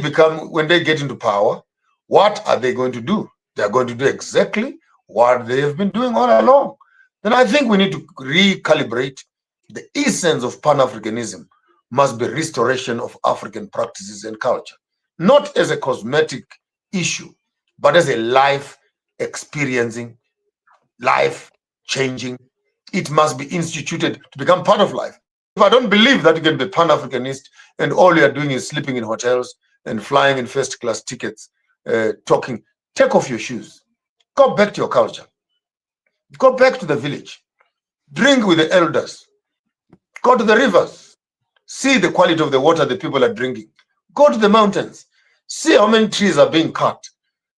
get into power, what are they going to do? They are going to do exactly what they have been doing all along. Then I think we need to recalibrate. The essence of Pan-Africanism must be restoration of African practices and culture, not as a cosmetic issue, but as a life experiencing, life changing. It must be instituted to become part of life. If I don't believe that you can be Pan-Africanist and all you are doing is sleeping in hotels and flying in first class tickets, talking, take off your shoes. Go back to your culture. Go back to the village. Drink with the elders. Go to the rivers. See the quality of the water the people are drinking. Go to the mountains. See how many trees are being cut.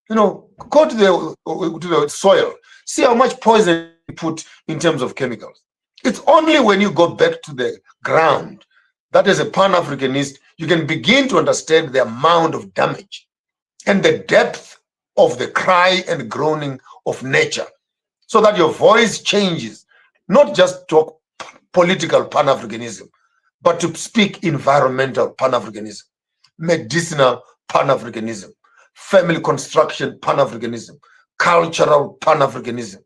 Go to the soil. See how much poison you put in terms of chemicals. It's only when you go back to the ground that as a Pan-Africanist, you can begin to understand the amount of damage and the depth of the cry and groaning of nature, so that your voice changes, not just talk political Pan-Africanism, but to speak environmental Pan-Africanism, medicinal Pan-Africanism, family construction Pan-Africanism, cultural Pan-Africanism,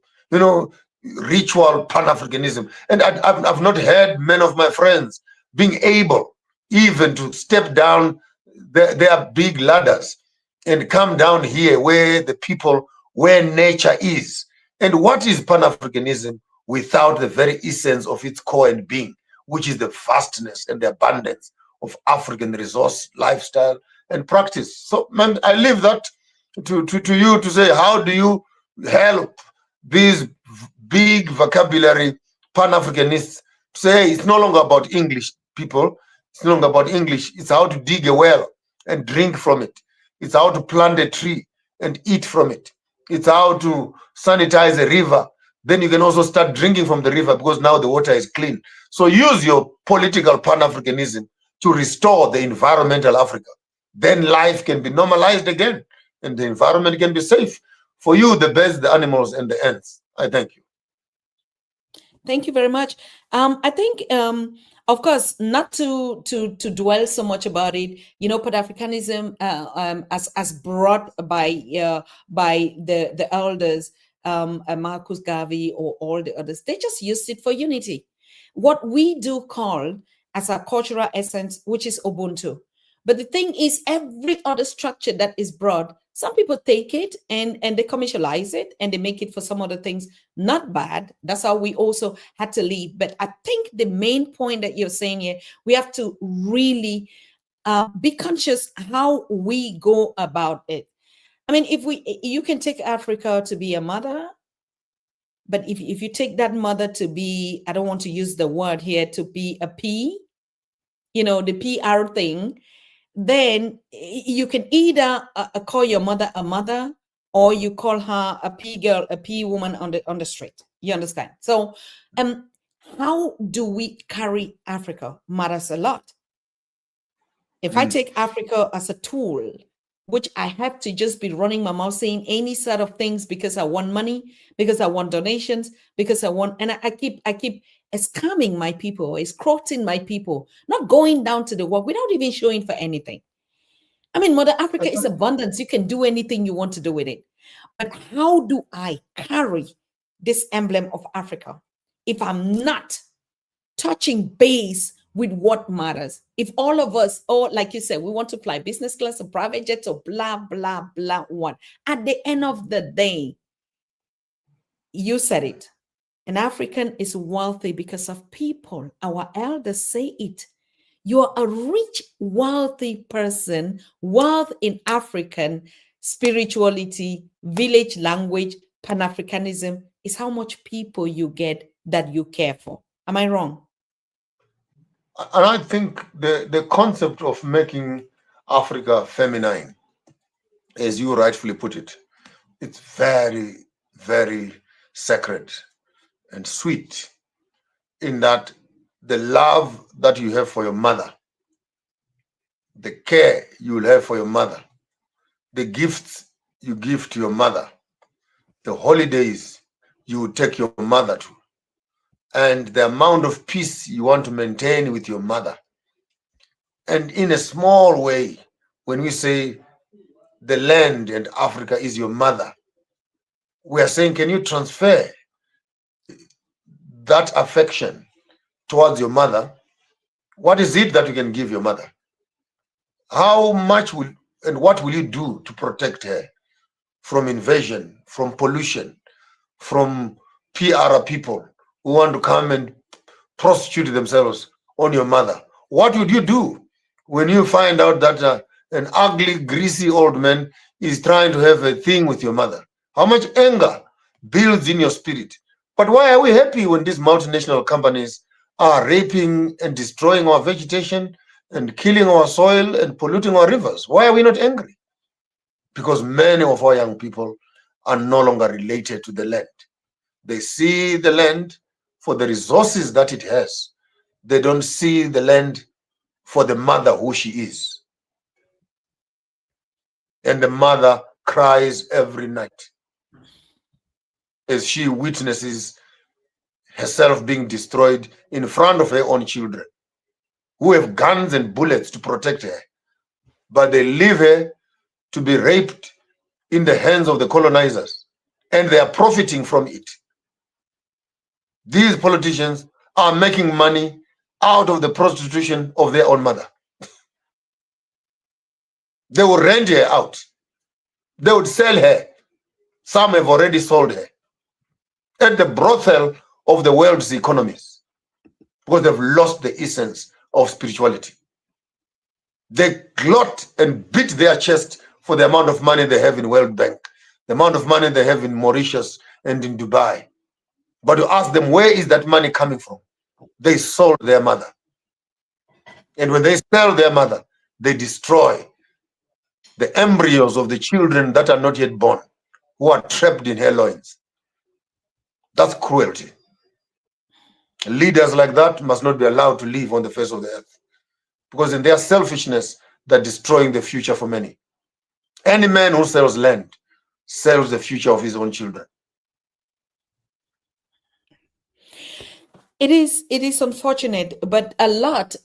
ritual Pan-Africanism. And I've not heard many of my friends being able even to step down their big ladders and come down here where nature is. And what is Pan-Africanism without the very essence of its core and being, which is the vastness and the abundance of African resource, lifestyle, and practice? So, man, I leave that to you to say, how do you help these big vocabulary Pan-Africanists to say it's no longer about English, people. It's no longer about English. It's how to dig a well and drink from it. It's how to plant a tree and eat from it. It's how to sanitize a river. Then you can also start drinking from the river because now the water is clean. So use your political Pan-Africanism to restore the environmental Africa. Then life can be normalized again and the environment can be safe for you, the birds, the animals, and the ants. I thank you. Thank you very much. I think, of course, not to dwell so much about it. Pan-Africanism, as brought by the elders, Marcus Garvey or all the others, they just used it for unity. What we do call as a cultural essence, which is Ubuntu. But the thing is, every other structure that is brought, some people take it and they commercialize it and they make it for some other things. Not bad. That's how we also had to leave. But I think the main point that you're saying here, we have to really be conscious how we go about it. I mean, you can take Africa to be a mother, but if you take that mother to be, I don't want to use the word here, to be a P, the PR thing, then you can either call your mother a mother, or you call her a P girl, a P woman on the street. You understand? So how do we carry Africa matters a lot. If I take Africa as a tool, which I have to just be running my mouth saying any sort of things because I want money, because I want donations, because I want, and I keep scamming my people, escorting my people, not going down to the work without even showing for anything. I mean, Mother Africa is abundance. You can do anything you want to do with it. But how do I carry this emblem of Africa if I'm not touching base with what matters? If all of us, or like you said, we want to fly business class or private jets or blah, blah, blah, one. At the end of the day, you said it. An African is wealthy because of people. Our elders say it. You are a rich, wealthy person. Wealth in African spirituality, village language, Pan-Africanism is how much people you get that you care for. Am I wrong? And I think the concept of making Africa feminine, as you rightfully put it, it's very, very sacred and sweet, in that the love that you have for your mother, the care you will have for your mother, the gifts you give to your mother, the holidays you will take your mother to, and the amount of peace you want to maintain with your mother. And in a small way, when we say the land and Africa is your mother, we are saying, can you transfer that affection towards your mother? What is it that you can give your mother? How much will and what will you do to protect her from invasion, from pollution, from PR people who want to come and prostitute themselves on your mother? What would you do when you find out that an ugly, greasy old man is trying to have a thing with your mother? How much anger builds in your spirit? But why are we happy when these multinational companies are raping and destroying our vegetation and killing our soil and polluting our rivers? Why are we not angry? Because many of our young people are no longer related to the land. They see the land for the resources that it has. They don't see the land for the mother who she is. And the mother cries every night as she witnesses herself being destroyed in front of her own children, who have guns and bullets to protect her, but they leave her to be raped in the hands of the colonizers, and they are profiting from it. These politicians are making money out of the prostitution of their own mother. They will rent her out. They would sell her. Some have already sold her at the brothel of the world's economies, because they've lost the essence of spirituality. They gloat and beat their chest for the amount of money they have in World Bank, the amount of money they have in Mauritius and in Dubai. But you ask them, where is that money coming from? They sold their mother. And when they sell their mother, they destroy the embryos of the children that are not yet born, who are trapped in her loins. That's cruelty. Leaders like that must not be allowed to live on the face of the earth, because in their selfishness, they're destroying the future for many. Any man who sells land sells the future of his own children. It is unfortunate, but a lot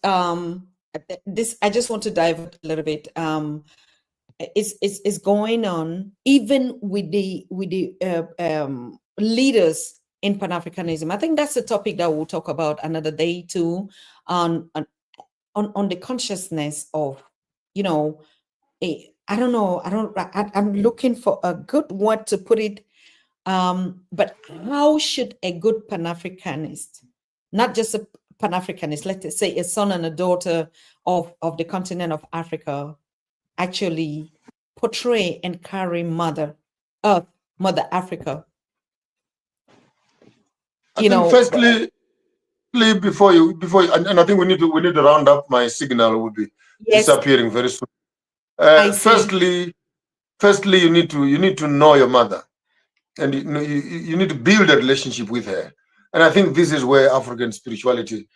this I just want to dive a little bit. Is going on even with the leaders in Pan-Africanism. I think that's a topic that we'll talk about another day too, on the consciousness of, you know, I don't know, I'm looking for a good word to put it, but how should a good Pan-Africanist, not just a Pan-Africanist, let's say a son and a daughter of the continent of Africa, actually portray and carry Mother Earth, Mother Africa? I think firstly, before you, and I think we need to round up. My signal will be disappearing very soon. Firstly, you need to know your mother, and you need to build a relationship with her. And I think this is where African spirituality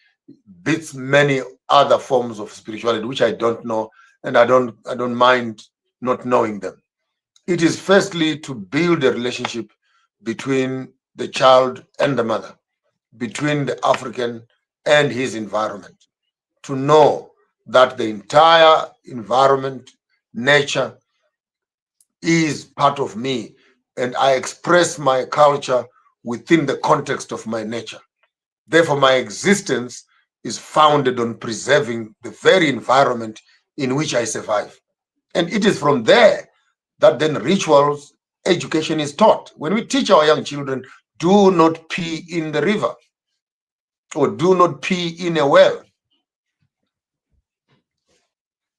beats many other forms of spirituality, which I don't know, and I don't mind not knowing them. It is firstly to build a relationship between the child and the mother. between the African and his environment, to know that the entire environment, nature, is part of me, and I express my culture within the context of my nature. Therefore, my existence is founded on preserving the very environment in which I survive. And it is from there that then rituals, education is taught. When we teach our young children, do not pee in the river or do not pee in a well,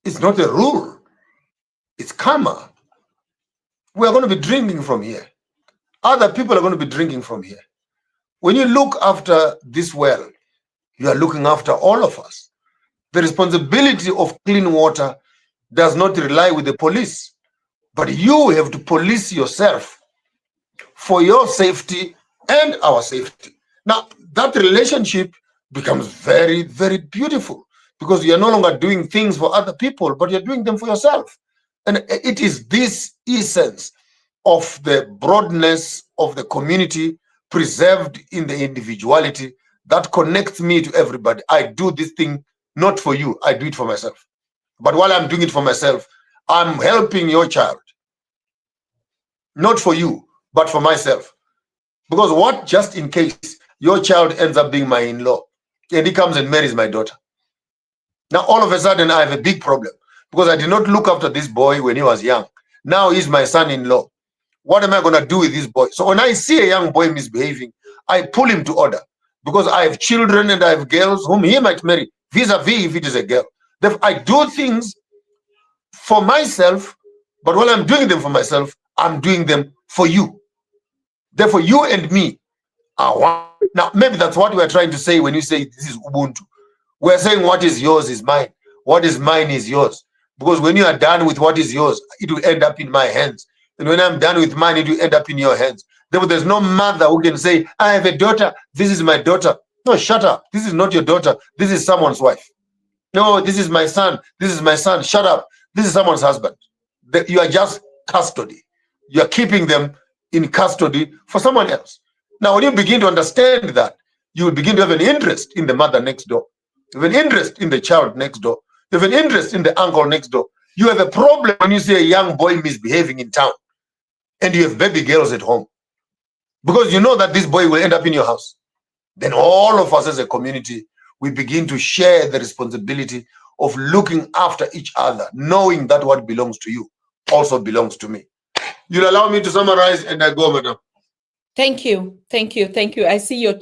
it's not a rule, it's karma. We're going to be drinking from here. Other people are going to be drinking from here. When you look after this well, you are looking after all of us. The responsibility of clean water does not rely with the police, but you have to police yourself for your safety and our safety. Now, that relationship becomes very, very beautiful because you're no longer doing things for other people, but you're doing them for yourself. And it is this essence of the broadness of the community preserved in the individuality that connects me to everybody. I do this thing not for you, I do it for myself. But while I'm doing it for myself, I'm helping your child, not for you, but for myself. Because what, just in case your child ends up being my in-law and he comes and marries my daughter? Now, all of a sudden, I have a big problem because I did not look after this boy when he was young. Now he's my son-in-law. What am I going to do with this boy? So when I see a young boy misbehaving, I pull him to order because I have children and I have girls whom he might marry, vis-a-vis if it is a girl. Therefore, I do things for myself, but while I'm doing them for myself, I'm doing them for you. Therefore, you and me are one. Now, maybe that's what we're trying to say when you say this is Ubuntu. We're saying what is yours is mine. What is mine is yours. Because when you are done with what is yours, it will end up in my hands. And when I'm done with mine, it will end up in your hands. Therefore, there's no mother who can say, I have a daughter. This is my daughter. No, shut up. This is not your daughter. This is someone's wife. No, this is my son. This is my son. Shut up. This is someone's husband. You are just custody. You are keeping them in custody for someone else. Now, when you begin to understand that, you will begin to have an interest in the mother next door. You have an interest in the child next door. You have an interest in the uncle next door. You have a problem when you see a young boy misbehaving in town and you have baby girls at home because you know that this boy will end up in your house. Then all of us as a community, we begin to share the responsibility of looking after each other, knowing that what belongs to you also belongs to me. You'll allow me to summarize and I go, madam. Thank you, thank you, thank you. I see your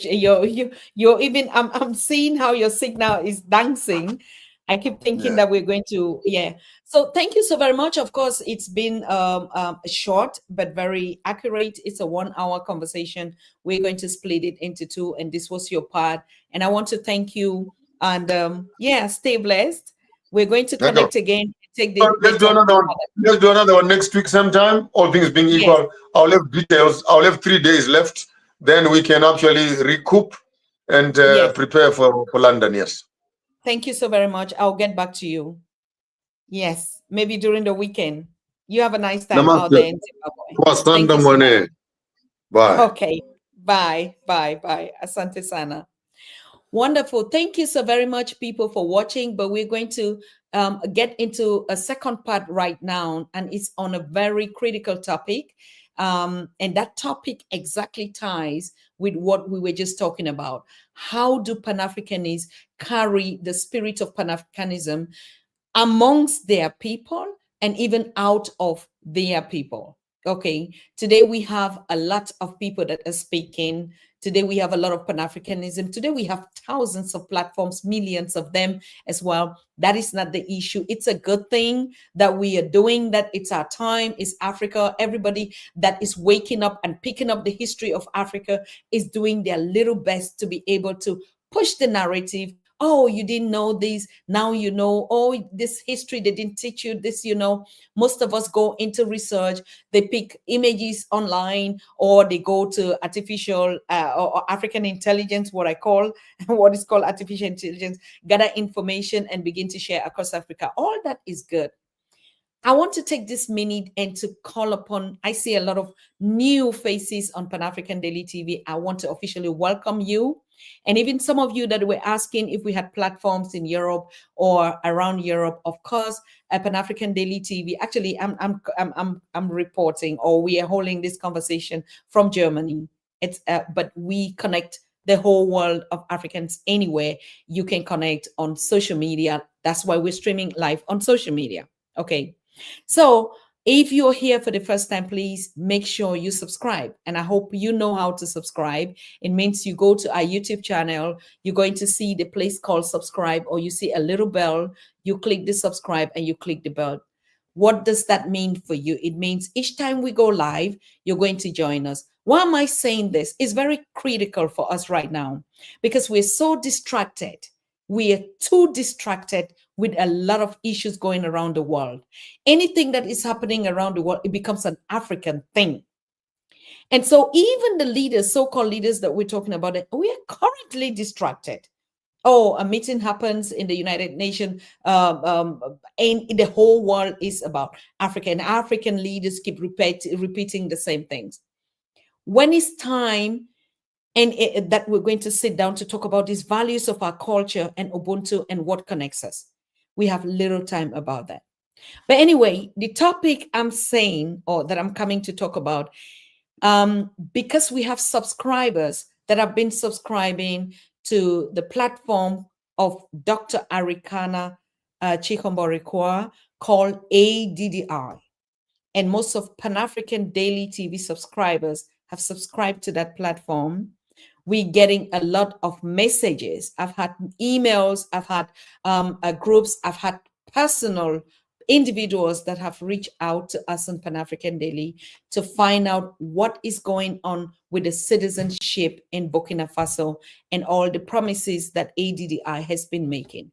even. I'm seeing how your signal is dancing. I keep thinking that we're going to, yeah. So thank you so very much. Of course, it's been short but very accurate. It's a 1 hour conversation. We're going to split it into two, and this was your part. And I want to thank you. And yeah, stay blessed. We're going to connect again. Take the let's do another one. Let's do another one next week sometime. All things being equal, yes. I'll have details. I'll have 3 days left. Then we can actually recoup and prepare for London. Yes. Thank you so very much. I'll get back to you. Yes, maybe during the weekend. You have a nice time out there in Zimbabwe. Bye. Okay. Bye. Bye. Bye. Asante sana. Wonderful. Thank you so very much, people, for watching. But we're going to get into a second part right now, and it's on a very critical topic. And that topic exactly ties with what we were just talking about. How do Pan-Africanists carry the spirit of Pan-Africanism amongst their people and even out of their people? Okay, today we have a lot of people that are speaking. Today we have a lot of Pan-Africanism. Today we have thousands of platforms, millions of them as well. That is not the issue. It's a good thing that we are doing that. It's our time. It's Africa. Everybody that is waking up and picking up the history of Africa is doing their little best to be able to push the narrative. Oh, you didn't know this. Now you know. Oh, this history, they didn't teach you this, you know. Most of us go into research. They pick images online, or they go to artificial or African intelligence, what is called artificial intelligence, gather information and begin to share across Africa. All that is good. I want to take this minute and to call upon, I see a lot of new faces on Pan-African Daily TV. I want to officially welcome you. And even some of you that were asking if we had platforms in Europe or around Europe. Of course, Pan-African Daily TV. Actually, I'm reporting, or we are holding this conversation from Germany. It's but we connect the whole world of Africans anywhere. You can connect on social media. That's why we're streaming live on social media. Okay. So if you're here for the first time, please make sure you subscribe. And I hope you know how to subscribe. It means you go to our YouTube channel, you're going to see the place called subscribe, or you see a little bell, you click the subscribe and you click the bell. What does that mean for you? It means each time we go live, you're going to join us. Why am I saying this? It's very critical for us right now because we're so distracted. We are too distracted with a lot of issues going around the world. Anything that is happening around the world, it becomes an African thing. And so even the leaders, so-called leaders that we're talking about, we are currently distracted. Oh, a meeting happens in the United Nations, and the whole world is about Africa, and African leaders keep repeating the same things. When it's time that we're going to sit down to talk about these values of our culture and Ubuntu and what connects us, we have little time about that. But anyway, the topic I'm saying, or that I'm coming to talk about, because we have subscribers that have been subscribing to the platform of Dr. Arikana Chikomborikwa called ADDI. And most of Pan-African Daily TV subscribers have subscribed to that platform. We're getting a lot of messages. I've had emails, I've had groups, I've had personal individuals that have reached out to us on Pan-African Daily to find out what is going on with the citizenship in Burkina Faso and all the promises that ADDI has been making.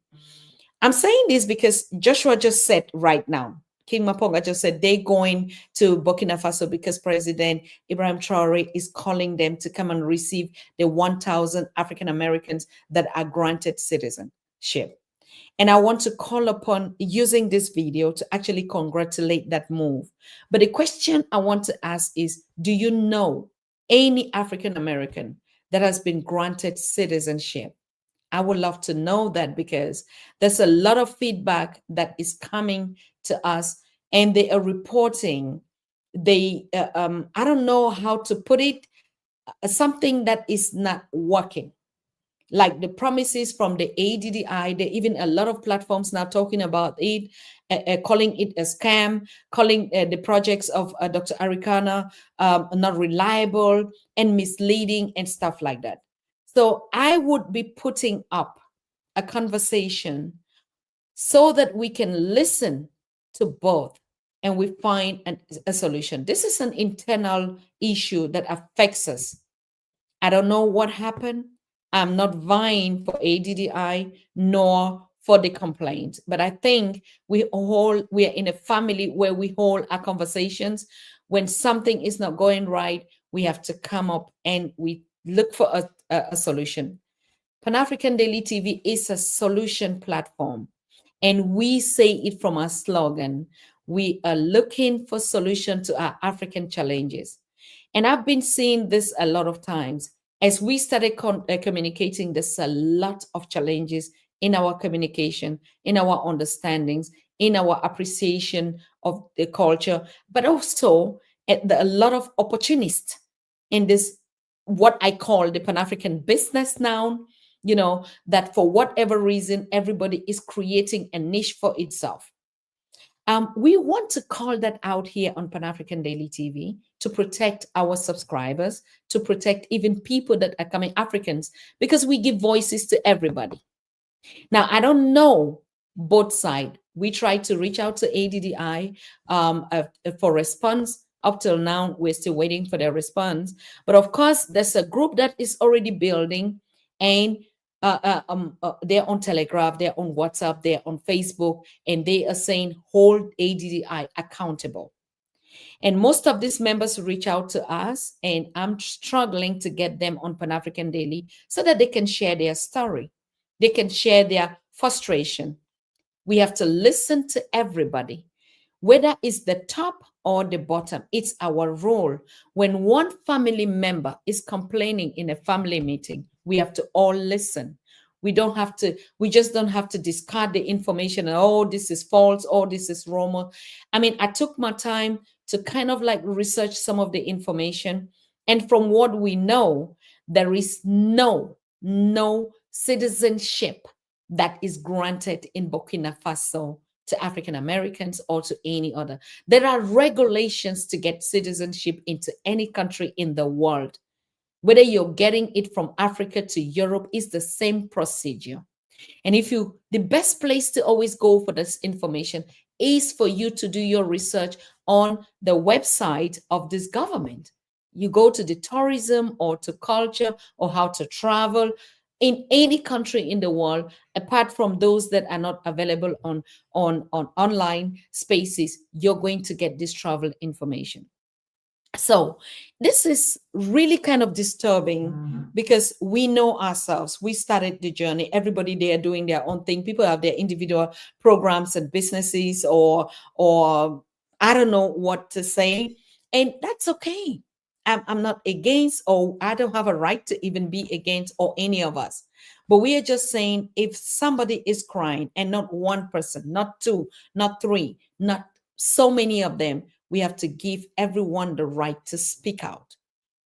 I'm saying this because Joshua just said right now, King Maponga just said they're going to Burkina Faso because President Ibrahim Traore is calling them to come and receive the 1,000 African Americans that are granted citizenship. And I want to call upon using this video to actually congratulate that move. But the question I want to ask is, do you know any African American that has been granted citizenship? I would love to know that because there's a lot of feedback that is coming to us and they are reporting I don't know how to put it, something that is not working. Like the promises from the ADDI, there even a lot of platforms now talking about it, calling it a scam, calling the projects of Dr. Arikana not reliable and misleading and stuff like that. So I would be putting up a conversation so that we can listen to both and we find a solution. This is an internal issue that affects us. I don't know what happened. I'm not vying for ADDI nor for the complaint, but I think we are in a family where we hold our conversations. When something is not going right, we have to come up and we look for a solution. Pan-African Daily TV is a solution platform, and we say it from our slogan. We are looking for solution to our African challenges. And I've been seeing this a lot of times. As we started communicating, there's a lot of challenges in our communication, in our understandings, in our appreciation of the culture, but also a lot of opportunists in this, what I call the Pan-African business now, that for whatever reason, everybody is creating a niche for itself. We want to call that out here on Pan-African Daily TV to protect our subscribers, to protect even people that are coming, Africans, because we give voices to everybody. Now, I don't know both sides. We tried to reach out to ADDI for response. Up till now, we're still waiting for their response. But of course, there's a group that is already building, and they're on Telegraph, they're on WhatsApp, they're on Facebook, and they are saying hold ADDI accountable. And most of these members reach out to us, and I'm struggling to get them on Pan-African Daily so that they can share their story. They can share their frustration. We have to listen to everybody. whether it's the top or the bottom. It's our role. When one family member is complaining in a family meeting, we have to all listen. We just don't have to discard the information and, oh, this is false, oh, this is wrong. I mean, I took my time to kind of like research some of the information. And from what we know, there is no citizenship that is granted in Burkina Faso to African Americans or to any other. There are regulations to get citizenship into any country in the world. Whether you're getting it from Africa to Europe, is the same procedure. And the best place to always go for this information is for you to do your research on the website of this government. You go to the tourism or to culture or how to travel in any country in the world, apart from those that are not available on online spaces, you're going to get this travel information. So this is really kind of disturbing because we know ourselves. We started the journey. Everybody, they are doing their own thing. People have their individual programs and businesses or I don't know what to say. And that's okay. I'm not against, or I don't have a right to even be against, or any of us. But we are just saying, if somebody is crying, and not one person, not two, not three, not so many of them, we have to give everyone the right to speak out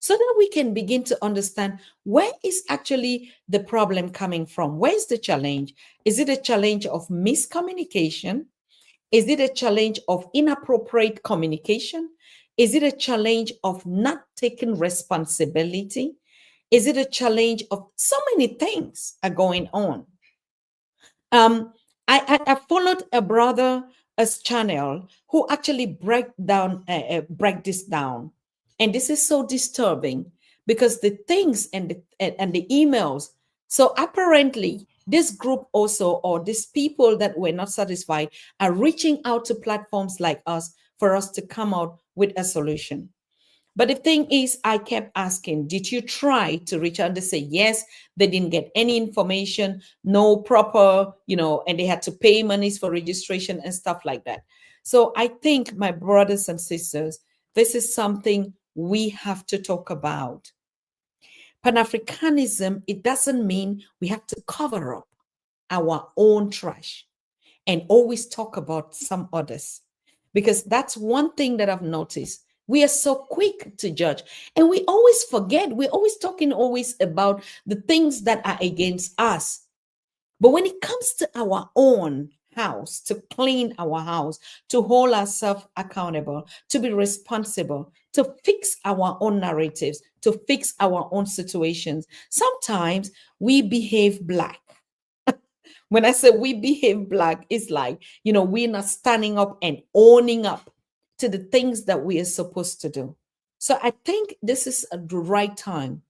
so that we can begin to understand where is actually the problem coming from. Where is the challenge? Is it a challenge of miscommunication? Is it a challenge of inappropriate communication? Is it a challenge of not taking responsibility? Is it a challenge of so many things are going on? I followed a brother's channel who actually break this down, and this is so disturbing because the things and the emails. So apparently, this group also, or these people that were not satisfied, are reaching out to platforms like us for us to come out with a solution. But the thing is, I kept asking, did you try to reach out? And they say, yes, they didn't get any information, no proper, and they had to pay monies for registration and stuff like that. So I think, my brothers and sisters, this is something we have to talk about. Pan-Africanism, it doesn't mean we have to cover up our own trash and always talk about some others. Because that's one thing that I've noticed. We are so quick to judge, and we always forget. We're always talking about the things that are against us. But when it comes to our own house, to clean our house, to hold ourselves accountable, to be responsible, to fix our own narratives, to fix our own situations, sometimes we behave black. When I say we behave black, it's like, we're not standing up and owning up to the things that we are supposed to do. So I think this is the right time.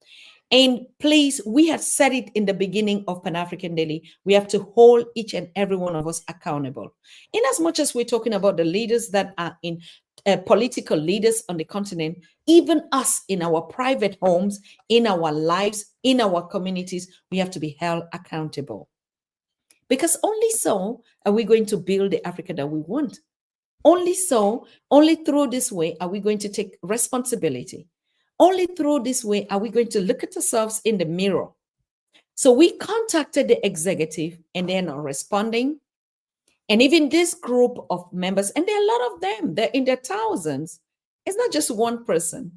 And please, we have said it in the beginning of Pan-African Daily, we have to hold each and every one of us accountable. In as much as we're talking about the leaders that are in political leaders on the continent, even us in our private homes, in our lives, in our communities, we have to be held accountable. Because only so are we going to build the Africa that we want. Only through this way are we going to take responsibility. Only through this way are we going to look at ourselves in the mirror. So we contacted the executive and they're not responding. And even this group of members, and there are a lot of them, they're in their thousands. It's not just one person,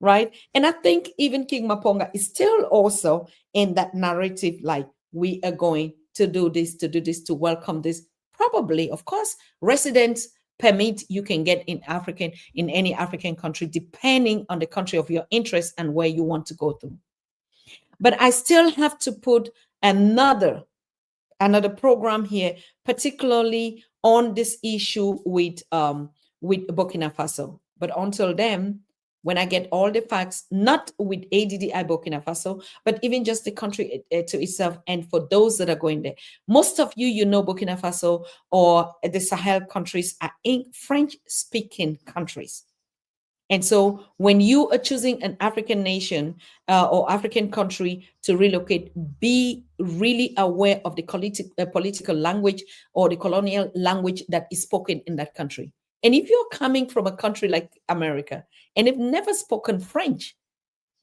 right? And I think even King Maponga is still also in that narrative, like, we are going to do this, to welcome this. Probably, of course, residents permit you can get in any African country, depending on the country of your interest and where you want to go to. But I still have to put another program here, particularly on this issue with Burkina Faso. But until then, when I get all the facts, not with ADDI Burkina Faso, but even just the country to itself, and for those that are going there. Most of you know Burkina Faso or the Sahel countries are in French-speaking countries. And so when you are choosing an African nation or African country to relocate, be really aware of the political language or the colonial language that is spoken in that country. And if you're coming from a country like America and have never spoken French,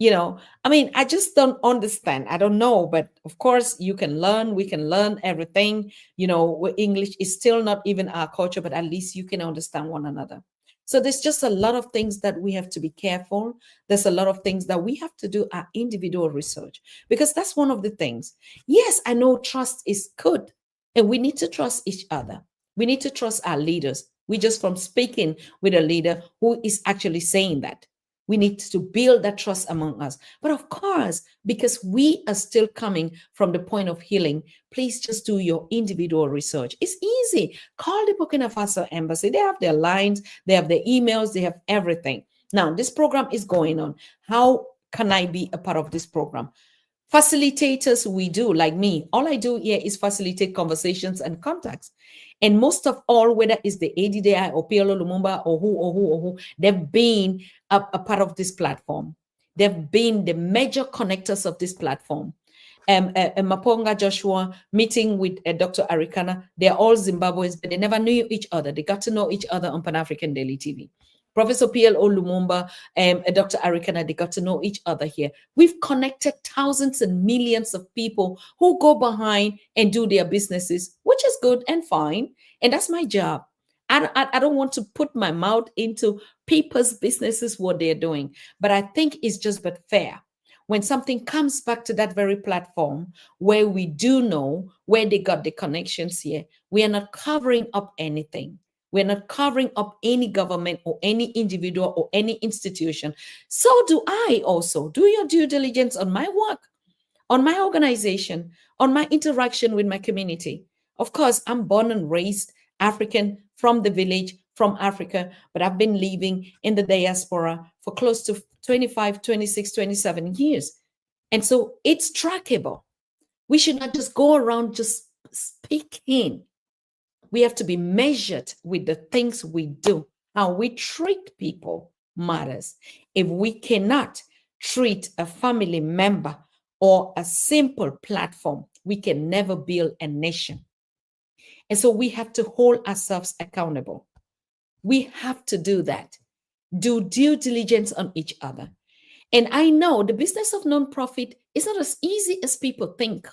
I mean, I just don't understand. I don't know, but of course you can learn, we can learn everything. English is still not even our culture, but at least you can understand one another. So there's just a lot of things that we have to be careful. There's a lot of things that we have to do our individual research, because that's one of the things. Yes, I know trust is good, and we need to trust each other. We need to trust our leaders. We just from speaking with a leader who is actually saying that. We need to build that trust among us. But of course, because we are still coming from the point of healing, please just do your individual research. It's easy. Call the Burkina Faso embassy. They have their lines, they have their emails, they have everything. Now, this program is going on. How can I be a part of this program? Facilitators, we do, like me. All I do here is facilitate conversations and contacts. And most of all, whether it's the ADDI or PLO Lumumba or who, they've been a part of this platform. They've been the major connectors of this platform. Maponga Joshua meeting with Dr. Arikana, they're all Zimbabweans, but they never knew each other. They got to know each other on Pan-African Daily TV. Professor PLO Lumumba and Dr. Arikana, they got to know each other here. We've connected thousands and millions of people who go behind and do their businesses, which is good and fine. And that's my job. I don't want to put my mouth into people's businesses, what they're doing. But I think it's just but fair when something comes back to that very platform where we do know where they got the connections here. We are not covering up anything. We're not covering up any government or any individual or any institution. So do I also. Do your due diligence on my work, on my organization, on my interaction with my community. Of course, I'm born and raised African from the village, from Africa, but I've been living in the diaspora for close to 25, 26, 27 years. And so it's trackable. We should not just go around just speaking. We have to be measured with the things we do. How we treat people matters. If we cannot treat a family member or a simple platform, we can never build a nation. And so we have to hold ourselves accountable. We have to do that. Do due diligence on each other. And I know the business of nonprofit is not as easy as people think.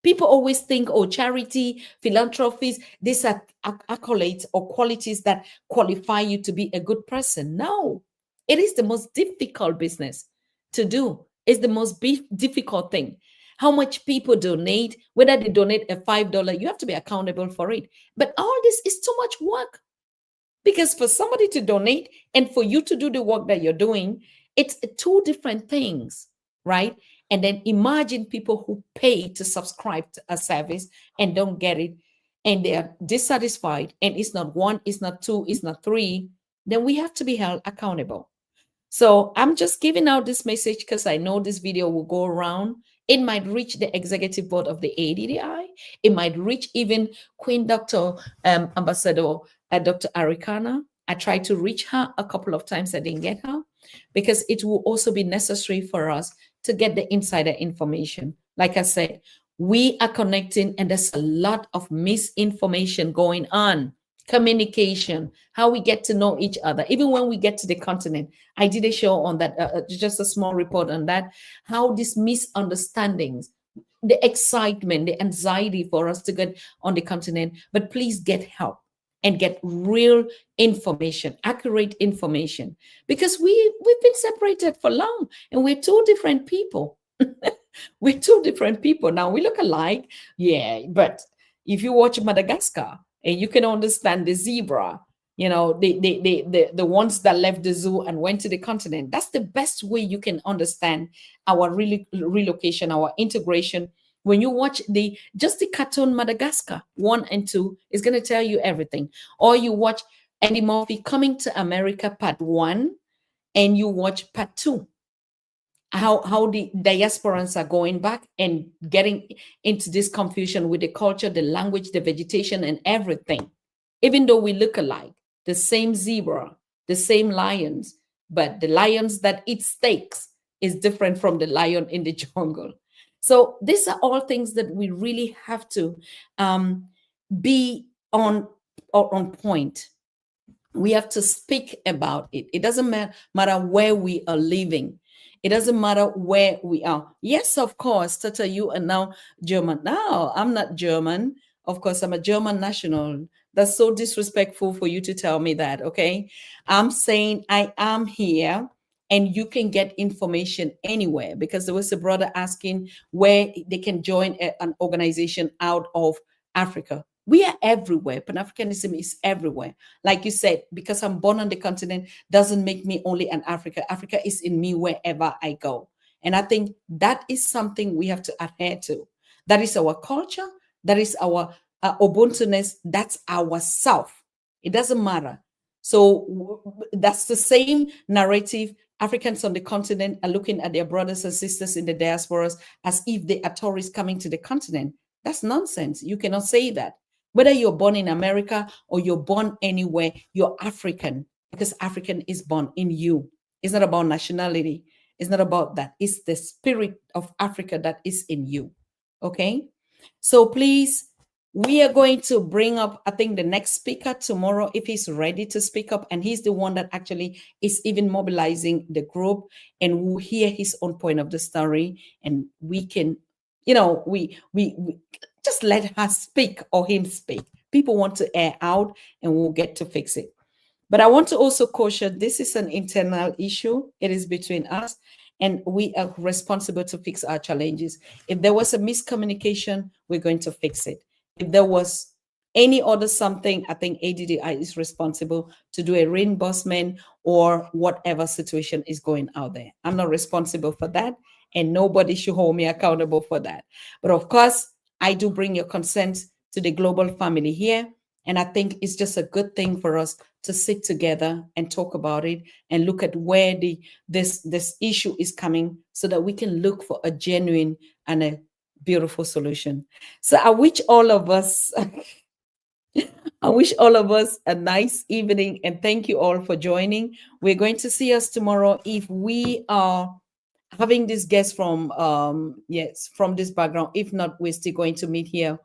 People always think, oh, charity, philanthropies, these are accolades or qualities that qualify you to be a good person. No, it is the most difficult business to do. It's the most difficult thing. How much people donate, whether they donate a $5, you have to be accountable for it. But all this is too much work. Because for somebody to donate and for you to do the work that you're doing, it's two different things, right? And then imagine people who pay to subscribe to a service and don't get it, and they are dissatisfied, and it's not one, it's not two, it's not three, then we have to be held accountable. So I'm just giving out this message because I know this video will go around. It might reach the executive board of the ADDI. It might reach even Queen Dr. Ambassador Dr. Arikana. I tried to reach her a couple of times. I didn't get her because it will also be necessary for us to get the insider information. Like I said, we are connecting and there's a lot of misinformation going on. Communication, how we get to know each other, even when we get to the continent. I did a show on that, just a small report on that, how these misunderstandings, the excitement, the anxiety for us to get on the continent, but please get help and get real information, accurate information, because we've been separated for long and we're two different people. We're two different people. Now we look alike, yeah, but if you watch Madagascar, and you can understand the zebra, the ones that left the zoo and went to the continent. That's the best way you can understand our relocation, our integration. When you watch just the cartoon Madagascar 1 and 2 is going to tell you everything. Or you watch Eddie Murphy Coming to America Part 1 and you watch Part 2. How the diasporans are going back and getting into this confusion with the culture, the language, the vegetation, and everything. Even though we look alike, the same zebra, the same lions, but the lions that eat steaks is different from the lion in the jungle. So these are all things that we really have to be on point. We have to speak about it. It doesn't matter where we are living. It doesn't matter where we are. Yes, of course, Tata, you are now German. No, I'm not German. Of course, I'm a German national. That's so disrespectful for you to tell me that, okay? I'm saying I am here and you can get information anywhere, because there was a brother asking where they can join an organization out of Africa. We are everywhere. Pan-Africanism is everywhere. Like you said, because I'm born on the continent doesn't make me only an Africa. Africa is in me wherever I go. And I think that is something we have to adhere to. That is our culture. That is our Ubuntu-ness. That's our self. It doesn't matter. So that's the same narrative. Africans on the continent are looking at their brothers and sisters in the diasporas as if they are tourists coming to the continent. That's nonsense. You cannot say that. Whether you're born in America or you're born anywhere, you're African, because African is born in you. It's not about nationality. It's not about that. It's the spirit of Africa that is in you. Okay? So please, we are going to bring up, I think, the next speaker tomorrow, if he's ready to speak up. And he's the one that actually is even mobilizing the group, and we'll hear his own point of the story. And we can, we just let her speak or him speak. People want to air out and we'll get to fix it. But I want to also caution, this is an internal issue. It is between us, and we are responsible to fix our challenges. If there was a miscommunication, we're going to fix it. If there was any other something, I think ADDI is responsible to do a reimbursement or whatever situation is going out there. I'm not responsible for that, and nobody should hold me accountable for that. But of course, I do bring your consent to the global family here. And I think it's just a good thing for us to sit together and talk about it and look at where this issue is coming, so that we can look for a genuine and a beautiful solution. So I wish all of us a nice evening, and thank you all for joining. We're going to see us tomorrow. If we are having this guest from from this background, if not, we're still going to meet here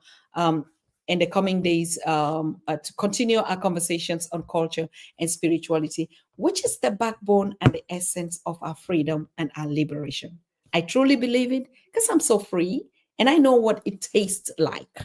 in the coming days to continue our conversations on culture and spirituality, which is the backbone and the essence of our freedom and our liberation. I truly believe it, because I'm so free and I know what it tastes like.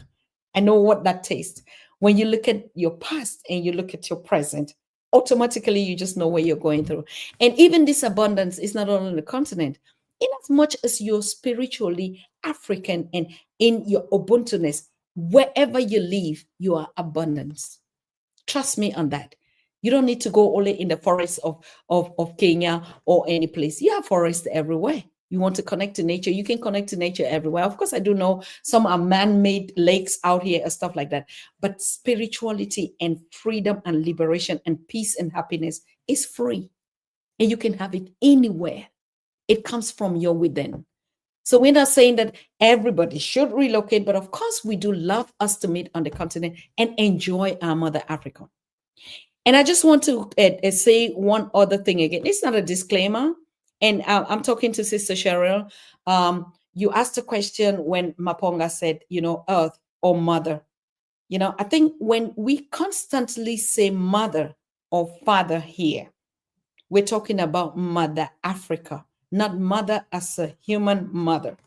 I know what that tastes. When you look at your past and you look at your present, automatically you just know what you're going through. And even this abundance is not only on the continent. In as much as you're spiritually African and in your Ubuntu-ness, wherever you live, you are abundance. Trust me on that. You don't need to go only in the forests of Kenya or any place. You have forests everywhere. You want to connect to nature, you can connect to nature everywhere. Of course, I do know some are man-made lakes out here and stuff like that. But spirituality and freedom and liberation and peace and happiness is free. And you can have it anywhere. It comes from your within. So we're not saying that everybody should relocate, but of course we do love us to meet on the continent and enjoy our mother Africa. And I just want to say one other thing again. It's not a disclaimer. And I'm talking to Sister Cheryl. You asked a question when Maponga said, earth or mother. I think when we constantly say mother or father here, we're talking about Mother Africa, not mother as a human mother.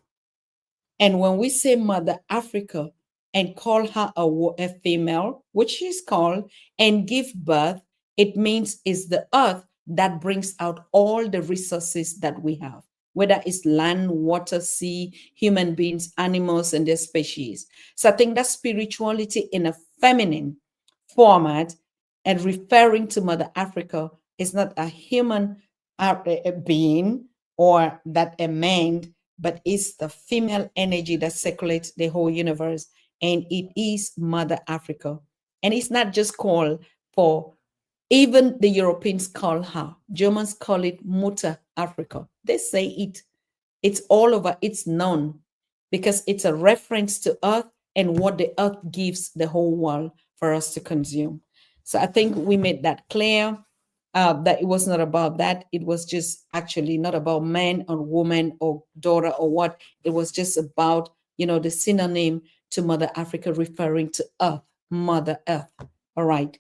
And when we say Mother Africa and call her a female, which she's called, and give birth, it means it's the earth that brings out all the resources that we have, whether it's land, water, sea, human beings, animals, and their species. So I think that spirituality in a feminine format and referring to Mother Africa is not a human being or that a man, but it's the female energy that circulates the whole universe. And it is Mother Africa. And it's not just called for, even the Europeans call her, Germans call it Mutter Africa. They say it. It's all over. It's known because it's a reference to earth and what the earth gives the whole world for us to consume. So I think we made that clear. That it was not about that. It was just actually not about man or woman or daughter or what. It was just about, the synonym to Mother Africa referring to Earth, Mother Earth. All right.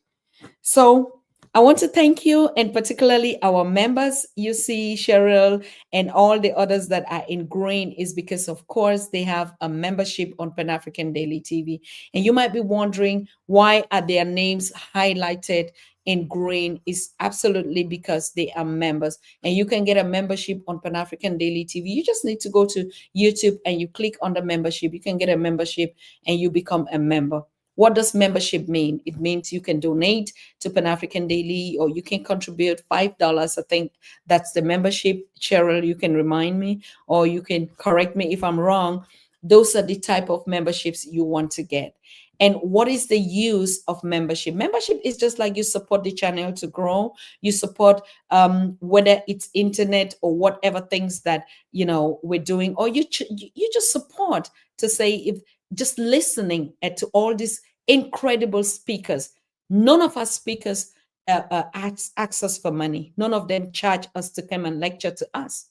So I want to thank you, and particularly our members. You see, Cheryl, and all the others that are in green is because, of course, they have a membership on Pan-African Daily TV. And you might be wondering, why are their names highlighted in green? Is absolutely because they are members. And you can get a membership on Pan-African Daily TV. You just need to go to YouTube and you click on the membership. You can get a membership and you become a member. What does membership mean? It means you can donate to Pan-African Daily, or you can contribute $5. I think that's the membership. Cheryl, you can remind me, or you can correct me if I'm wrong. Those are the type of memberships you want to get. And what is the use of membership? Membership is just like you support the channel to grow. You support whether it's internet or whatever things that we're doing, or you just support to say, if just listening to all these incredible speakers. None of our speakers ask us for money. None of them charge us to come and lecture to us.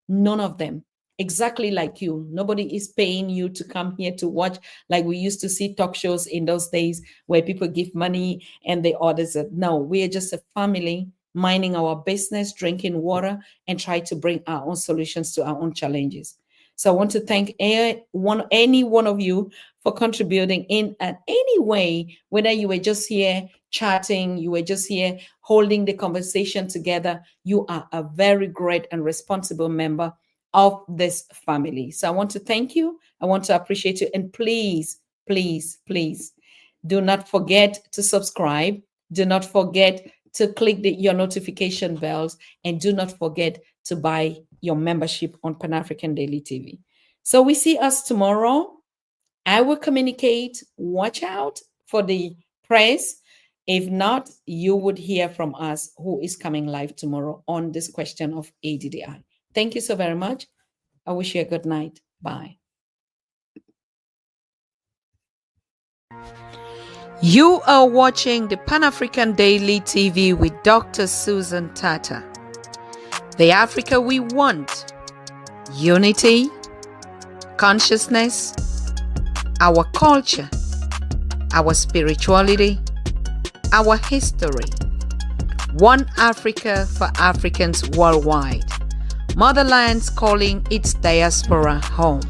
None of them. Exactly like you. Nobody is paying you to come here to watch, like we used to see talk shows in those days where people give money and they order it. No, we are just a family minding our business, drinking water, and try to bring our own solutions to our own challenges. So I want to thank any one of you for contributing in any way, whether you were just here chatting, you were just here holding the conversation together. You are a very great and responsible member of this family. So I want to thank you. I want to appreciate you. And please, please, please do not forget to subscribe. Do not forget to click your notification bells, and do not forget to buy your membership on Pan-African Daily TV. So we see us tomorrow. I will communicate. Watch out for the press. If not, you would hear from us who is coming live tomorrow on this question of ADDI. Thank you so very much. I wish you a good night. Bye. You are watching the Pan-African Daily TV with Dr. Susan Tata. The Africa we want: unity, consciousness, our culture, our spirituality, our history. One Africa for Africans worldwide. Motherland's calling its diaspora home.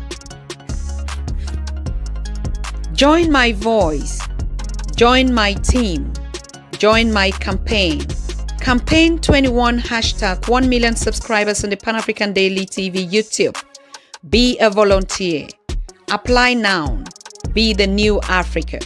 Join my voice. Join my team. Join my campaign. Campaign 21 # 1 million subscribers on the Pan-African Daily TV YouTube. Be a volunteer. Apply now. Be the new Africa.